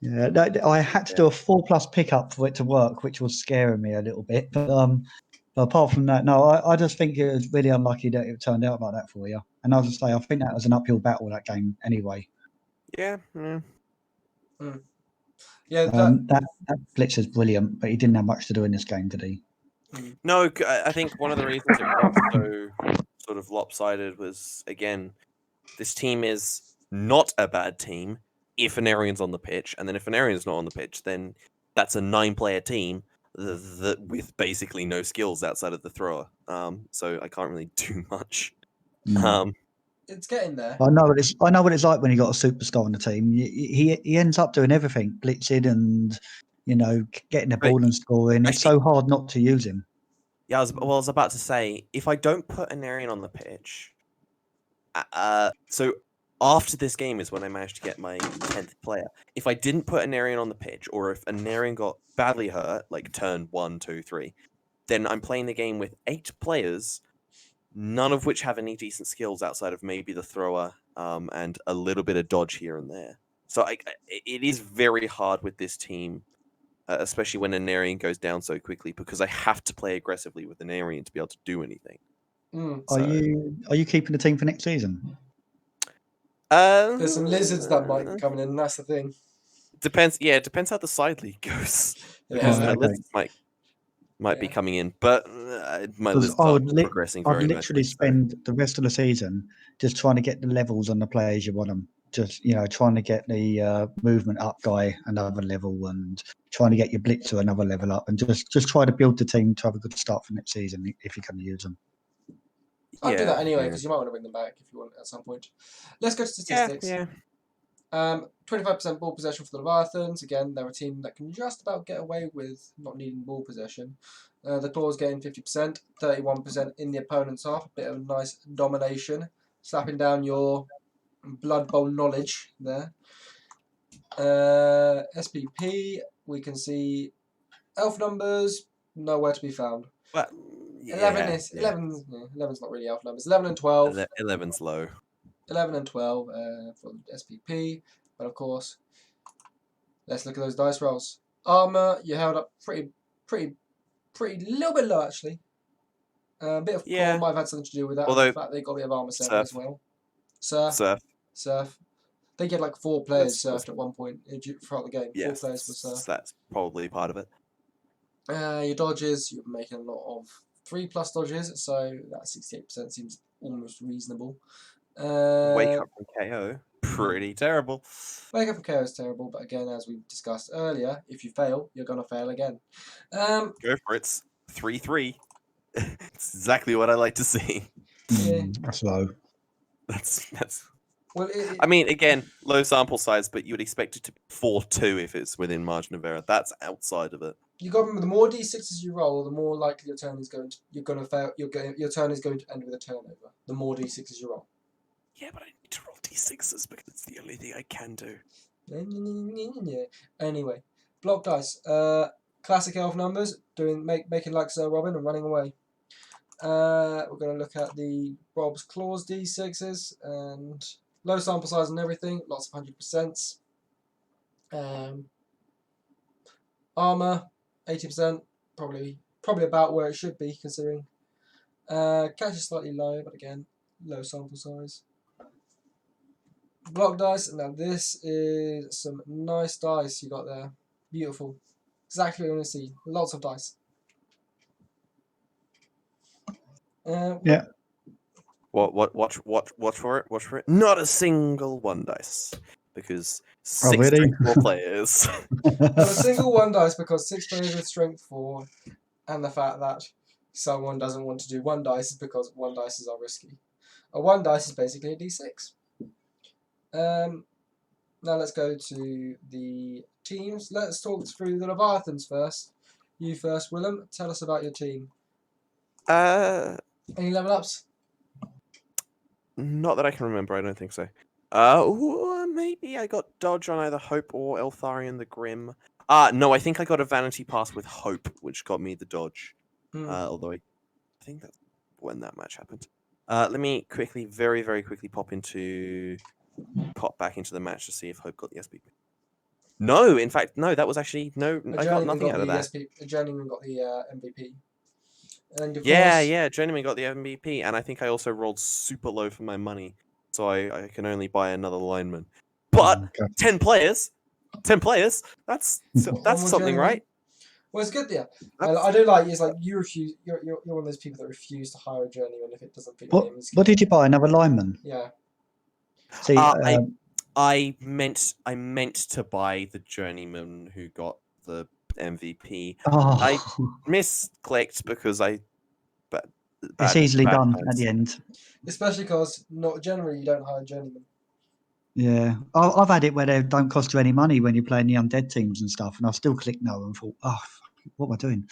Speaker 3: Yeah, I had to do a 4+ pickup for it to work, which was scaring me a little bit. But apart from that, no, I just think it was really unlucky that it turned out like that for you. And as I say, I think that was an uphill battle, that game anyway.
Speaker 2: yeah.
Speaker 1: Yeah,
Speaker 3: that blitz is brilliant, but he didn't have much to do in this game, did he?
Speaker 2: No, I think one of the reasons it felt so sort of lopsided was, again, this team is not a bad team if an Arian's on the pitch, and then if an Arian's not on the pitch, then that's a 9-player team that with basically no skills outside of the thrower. So I can't really do much.
Speaker 1: It's getting there.
Speaker 3: I know what it's like when you got a superstar on the team. He ends up doing everything, blitzing and getting the ball and scoring. It's so hard not to use him.
Speaker 2: Yeah, I was about to say, if I don't put an Arian on the pitch, so after this game is when I managed to get my 10th player. If I didn't put an Arian on the pitch, or if an Arian got badly hurt, like turn 1, 2, 3, then I'm playing the game with 8 players, none of which have any decent skills outside of maybe the thrower and a little bit of dodge here and there. So it is very hard with this team, especially when an Arian goes down so quickly, because I have to play aggressively with an Arian to be able to do anything.
Speaker 3: Are you keeping the team for next season?
Speaker 1: There's some lizards that might be coming in, and that's the thing.
Speaker 2: Depends. Yeah, it depends how the side league goes.
Speaker 1: Yeah.
Speaker 2: Lizards might be coming in, but my list are progressing very
Speaker 3: I'd literally spend the rest of the season just trying to get the levels on the players you want them. Just trying to get the movement up guy another level, and trying to get your blitzer another level up, and just try to build the team to have a good start for next season if you can use them.
Speaker 1: I'll do that anyway because you might want to bring them back if you want at some point. Let's go to statistics.
Speaker 2: Yeah.
Speaker 1: 25% ball possession for the Leviathans. Again, they're a team that can just about get away with not needing ball possession. The Claws getting 50%, 31% in the opponent's half. A bit of nice domination, slapping down your Blood Bowl knowledge there. SPP, we can see elf numbers nowhere to be found.
Speaker 2: Well,
Speaker 1: 11's not really elf numbers. 11 and 12.
Speaker 2: 11's low.
Speaker 1: 11 and 12 for SPP, but of course, let's look at those dice rolls. Armor, you held up pretty little bit low actually. A bit of core might have had something to do with that.
Speaker 2: Although,
Speaker 1: the fact they got a bit of armor set as well. Surf. They get like 4 players surfed at one point throughout the game.
Speaker 2: Yes,
Speaker 1: 4 players for surf.
Speaker 2: That's probably part of it.
Speaker 1: Your dodges, you're making a lot of 3+ dodges, so that 68% seems almost reasonable.
Speaker 2: Wake up from KO. Pretty terrible.
Speaker 1: Wake up from KO is terrible, but again, as we discussed earlier, if you fail, you're gonna fail again.
Speaker 2: Go for it. 3-3. It's exactly what I like to see.
Speaker 1: Yeah.
Speaker 3: That's low.
Speaker 2: That's.
Speaker 1: Well,
Speaker 2: I mean, again, low sample size, but you would expect it to be 4-2 if it's within margin of error. That's outside of it.
Speaker 1: you got to remember, the more d6s you roll, the more likely your turn is going to you're going to fail. Your turn is going to end with a turnover. The more d6s you roll.
Speaker 2: Yeah, but I need to roll d6s because it's the only thing I can do.
Speaker 1: Anyway, block dice. Classic elf numbers, making like Sir Robin and running away. We're going to look at the Rob's Claws d6s and low sample size and everything. Lots of 100%. Armor 80%, probably about where it should be considering. Catch is slightly low, but again, low sample size. Block dice. Now this is some nice dice you got there. Beautiful. Exactly what you want to see. Lots of dice.
Speaker 3: Yeah.
Speaker 2: Watch for it. Watch for it. Not a single one dice because
Speaker 3: Oh,
Speaker 2: 6
Speaker 3: really?
Speaker 2: strength 4 players.
Speaker 1: Not a single one dice because 6 players with strength 4, and the fact that someone doesn't want to do one dice is because one dices are risky. A one dice is basically a d6. Now let's go to the teams. Let's talk through the Leviathans first. You first, Willem. Tell us about your team. Any level ups?
Speaker 2: Not that I can remember. I don't think so. Maybe I got dodge on either Hope or Eltharion the Grim. No, I think I got a vanity pass with Hope, which got me the dodge. Although I think that's when that match happened. Let me very, very quickly pop back into the match to see if Hope got the SPP. No, in fact, no. That was actually no. I got nothing out of that.
Speaker 1: A journeyman got the MVP. And of
Speaker 2: Yeah,
Speaker 1: course,
Speaker 2: yeah. Journeyman got the MVP, and I think I also rolled super low for my money, so I can only buy another lineman. But
Speaker 3: Okay.
Speaker 2: 10 players. That's something,
Speaker 1: journeyman.
Speaker 2: right?
Speaker 1: Well, it's good, yeah. I do like it's like you refuse. You're one of those people that refuse to hire a journeyman if it doesn't fit your name.
Speaker 3: What did you buy? Another lineman?
Speaker 1: Yeah.
Speaker 3: See,
Speaker 2: I meant to buy the journeyman who got the MVP. I misclicked because
Speaker 3: it's easily done at the end.
Speaker 1: Especially because not generally you don't hire journeyman.
Speaker 3: Yeah, I've had it where they don't cost you any money when you're playing the undead teams and stuff, and I still clicked no and thought, oh, what am I doing?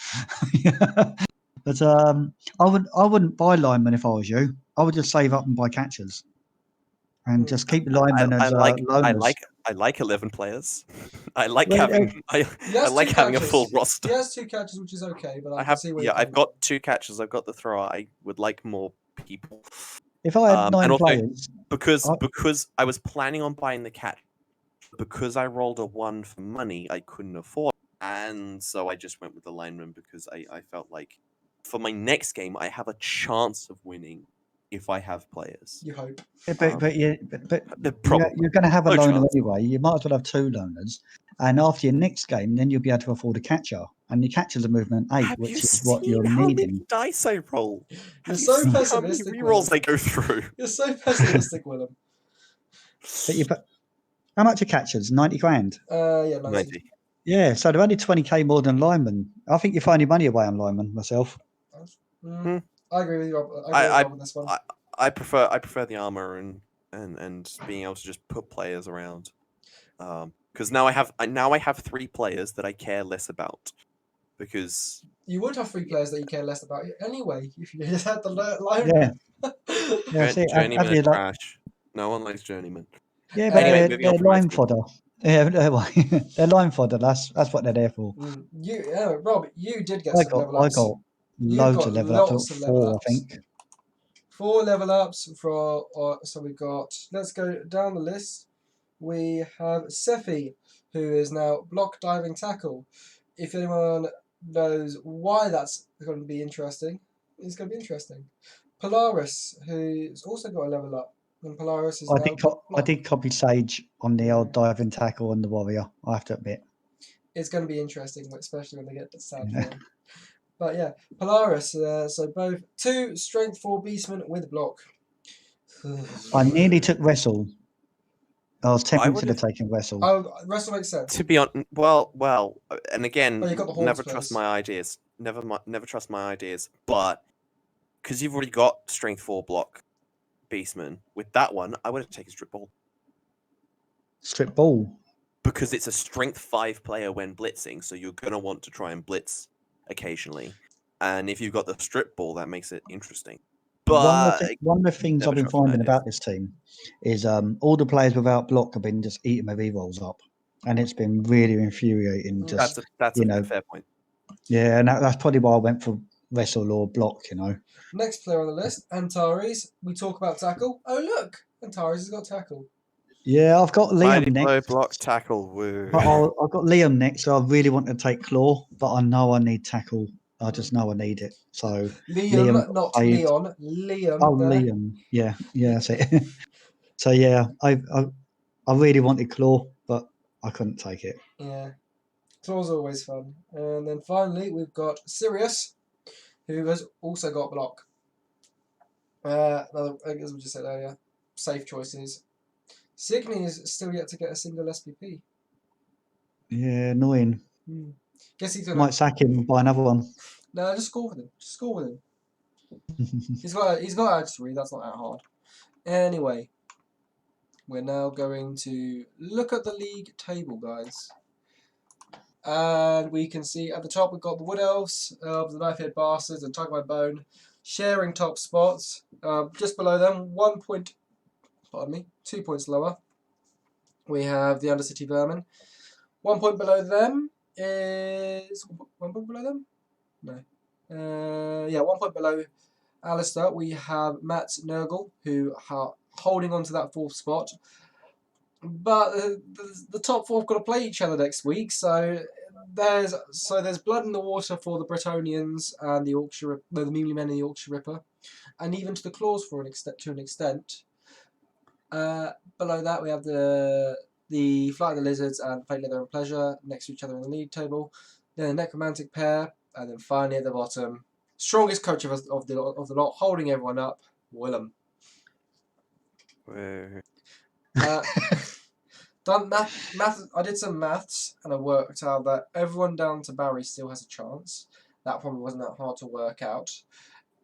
Speaker 3: But I wouldn't buy linemen if I was you. I would just save up and buy catchers, and just keep the linemen as loners.
Speaker 2: I like 11 players. I like
Speaker 3: Well,
Speaker 2: having I like having a full roster.
Speaker 1: He has 2 catchers, which is okay, but
Speaker 2: I've got 2 catchers. I've got the thrower. I would like more people.
Speaker 3: If I had 9 players,
Speaker 2: because I was planning on buying the cat, because I rolled a 1 for money, I couldn't afford it. And so I just went with the lineman because I felt like for my next game I have a chance of winning if I have players.
Speaker 1: You hope.
Speaker 3: But you're going to have a loner anyway. You might as well have 2 loners, and after your next game, then you'll be able to afford a catcher. And your catcher's a movement 8, which is what you're needing.
Speaker 2: How many dice I roll?
Speaker 1: You're so pessimistic.
Speaker 2: How many rerolls I go through?
Speaker 1: You're so pessimistic, Willem.
Speaker 3: But how much are catchers? 90 grand?
Speaker 1: Yeah, 90.
Speaker 3: Yeah, so they're only 20k more than linemen. I think you find your money away on linemen myself.
Speaker 1: I agree with you, Rob. I agree with Rob on this one.
Speaker 2: I prefer the armor and being able to just put players around. Because now I have 3 players that I care less about. Because
Speaker 1: you would have 3 players that you care less about anyway if you just had the lineman.
Speaker 3: Yeah.
Speaker 2: Journeyman is trash. No one likes journeyman.
Speaker 3: Yeah, but anyway, they're line fodder. Yeah, they're line fodder. That's what they're there for.
Speaker 1: Rob, you did get some level ups.
Speaker 3: I got loads of level ups. 4, I think.
Speaker 1: 4 level ups so we've got. Let's go down the list. We have Sephi, who is now block diving tackle. If anyone knows why that's going to be interesting, it's going to be interesting. Polaris, who's also got a level up. And Polaris is
Speaker 3: I did copy Sage on the old diving tackle and the warrior, I have to admit.
Speaker 1: It's going to be interesting, especially when they get to sad form. But yeah, Polaris. So both 2 strength 4 beastmen with block.
Speaker 3: I nearly took Wrestle. I was
Speaker 2: I
Speaker 3: tempted
Speaker 2: would
Speaker 3: to
Speaker 2: have,
Speaker 3: take Wrestle.
Speaker 1: Oh, Wrestle makes sense.
Speaker 2: to be honest, well, and again,
Speaker 1: Oh, you got the
Speaker 2: never
Speaker 1: horse
Speaker 2: trust
Speaker 1: place.
Speaker 2: my ideas. Never trust my ideas. But because you've already got strength 4 block beastman, with that one, I would have taken strip ball
Speaker 3: Strip ball.
Speaker 2: because it's a strength 5 player when blitzing, so you're gonna want to try and blitz occasionally. And if you've got the strip ball, that makes it interesting. But
Speaker 3: One of the things I've
Speaker 2: never
Speaker 3: been
Speaker 2: trust my
Speaker 3: finding
Speaker 2: ideas.
Speaker 3: about this team is all the players without block have been just eating my re-rolls up, and it's been really infuriating. Just
Speaker 2: That's
Speaker 3: you
Speaker 2: a
Speaker 3: know,
Speaker 2: fair point.
Speaker 3: yeah, and that's probably why I went for Wrestle or block. You know,
Speaker 1: Next player on the list, Antares. We talk about tackle. Oh look, Antares has got tackle.
Speaker 3: yeah, I've got
Speaker 2: Mighty
Speaker 3: Liam
Speaker 2: blow
Speaker 3: next,
Speaker 2: block tackle. Woo.
Speaker 3: but I've got Liam next, so I really want to take Claw, but I know I need tackle. I just know I need it. So
Speaker 1: Liam,
Speaker 3: Liam got
Speaker 1: not
Speaker 3: saved.
Speaker 1: Leon. Liam.
Speaker 3: Oh,
Speaker 1: There.
Speaker 3: Liam, yeah, that's it. So yeah, I really wanted Claw, but I couldn't take it.
Speaker 1: Yeah. Claw's always fun. And then finally, we've got Sirius, who has also got block. As we just said earlier, safe choices. Signy is still yet to get a single SPP.
Speaker 3: Yeah, annoying.
Speaker 1: Guess he's gonna.
Speaker 3: Might sack him and buy another one.
Speaker 1: No, just score with him. Just score with him. He's got Edge 3. That's not that hard. Anyway, we're now going to look at the league table, guys. And we can see at the top we've got the Wood Elves, the Knife-Head Bastards, and Tug My Bone sharing top spots. Just below them, 2 points lower. We have the Undercity Vermin. 1 point below them is 1 point below them. No. 1 point below Alistair. We have Matt Nurgle, who are holding on to that 4th spot. But the top 4 have got to play each other next week, so there's blood in the water for the Bretonians and the Mealy Men and the Yorkshire Ripper, and even to the Claws to an extent. Below that we have the Flight of the Lizards and Fate, Leather and Pleasure next to each other in the league table. Then the Necromantic pair, and then finally at the bottom, strongest coach of the lot, holding everyone up, Willem. Done math. I did some maths and I worked out that everyone down to Barry still has a chance. That probably wasn't that hard to work out.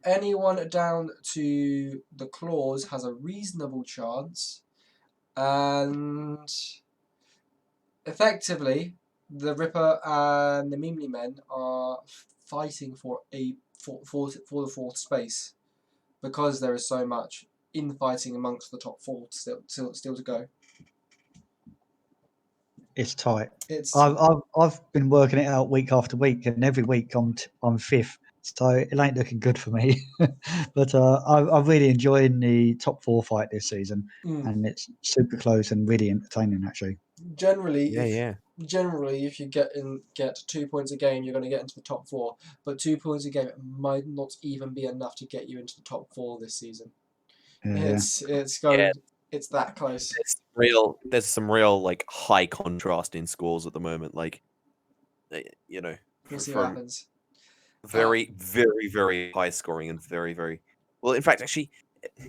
Speaker 1: Anyone down to the Claws has a reasonable chance, and effectively, the Ripper and the Mealy Men are fighting for the 4th space because there is so much infighting amongst the top 4 still to go.
Speaker 3: It's tight. I've been working it out week after week, and every week I'm 5th, so it ain't looking good for me. But I'm really enjoying the top 4 fight this season, and it's super close and really entertaining actually.
Speaker 1: Generally, if you get 2 points a game, you're going to get into the top 4. But 2 points a game might not even be enough to get you into the top 4 this season.
Speaker 3: Yeah.
Speaker 1: It's that close.
Speaker 2: There's some real like high contrast in scores at the moment. Like, you know,
Speaker 1: We'll see what happens.
Speaker 2: Very, very, very high scoring and very, very well. In fact, actually,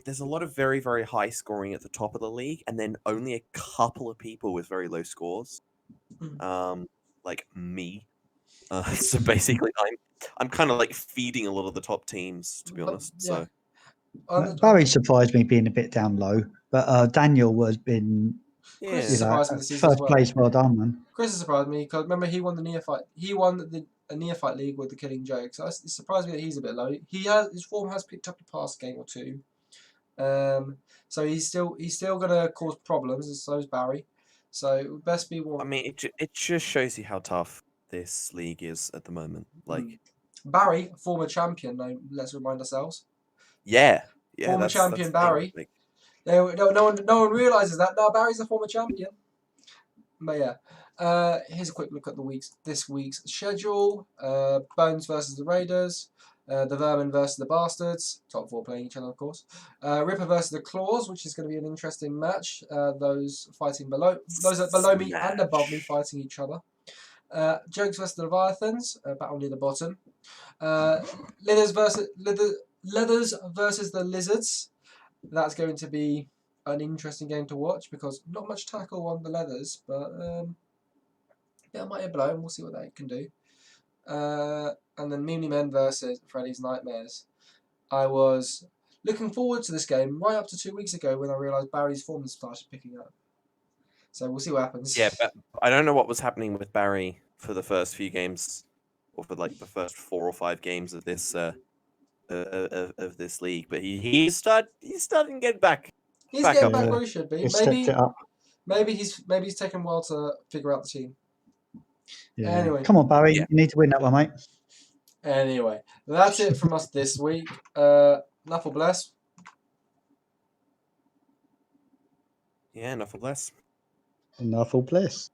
Speaker 2: there's a lot of very, very high scoring at the top of the league, and then only a couple of people with very low scores. Like me. So basically, I'm kind of like feeding a lot of the top teams, to be honest.
Speaker 1: Yeah.
Speaker 2: So
Speaker 3: Barry surprised me being a bit down low, but Daniel has been
Speaker 1: Chris surprised me this season
Speaker 3: first
Speaker 1: as well.
Speaker 3: place. Well done, man.
Speaker 1: Chris has surprised me because remember he won the neophyte. He won a neophyte league with the Killing Joke. So it surprised me that he's a bit low. His form has picked up the past game or two. So he's still gonna cause problems, and so is Barry. So best be warned.
Speaker 2: I mean, it just shows you how tough this league is at the moment. Like
Speaker 1: Barry, former champion. Though, let's remind ourselves.
Speaker 2: Yeah,
Speaker 1: former champion
Speaker 2: that's
Speaker 1: Barry. No one realizes that. No, Barry's a former champion. But yeah, here's a quick look at this week's schedule. Bones versus the Raiders. The Vermin versus the Bastards. Top 4 playing each other, of course. Ripper versus the Claws, which is going to be an interesting match. Those are below me and above me fighting each other. Jokes versus the Leviathans. Battle near the bottom. Leathers versus the Lizards. That's going to be an interesting game to watch because not much tackle on the Leathers, but yeah, might have blown. We'll see what they can do. And then Meanie Men versus Freddy's Nightmares. I was looking forward to this game right up to 2 weeks ago when I realised Barry's form started picking up. So we'll see what happens.
Speaker 2: Yeah, but I don't know what was happening with Barry for the first few games, or for like the first 4 or 5 games of this of this league. But he's starting to get back.
Speaker 1: He's
Speaker 2: back
Speaker 1: getting
Speaker 2: up
Speaker 1: back
Speaker 2: there.
Speaker 1: where he should be.
Speaker 3: He stepped it up.
Speaker 1: Maybe he's taken a while to figure out the team.
Speaker 3: Yeah.
Speaker 1: Anyway.
Speaker 3: Come on, Barry.
Speaker 2: Yeah.
Speaker 3: You need to win that one, mate.
Speaker 1: Anyway, that's it from us this week. Nuffle bless.
Speaker 2: Yeah, enough of less.
Speaker 3: Enough all bliss.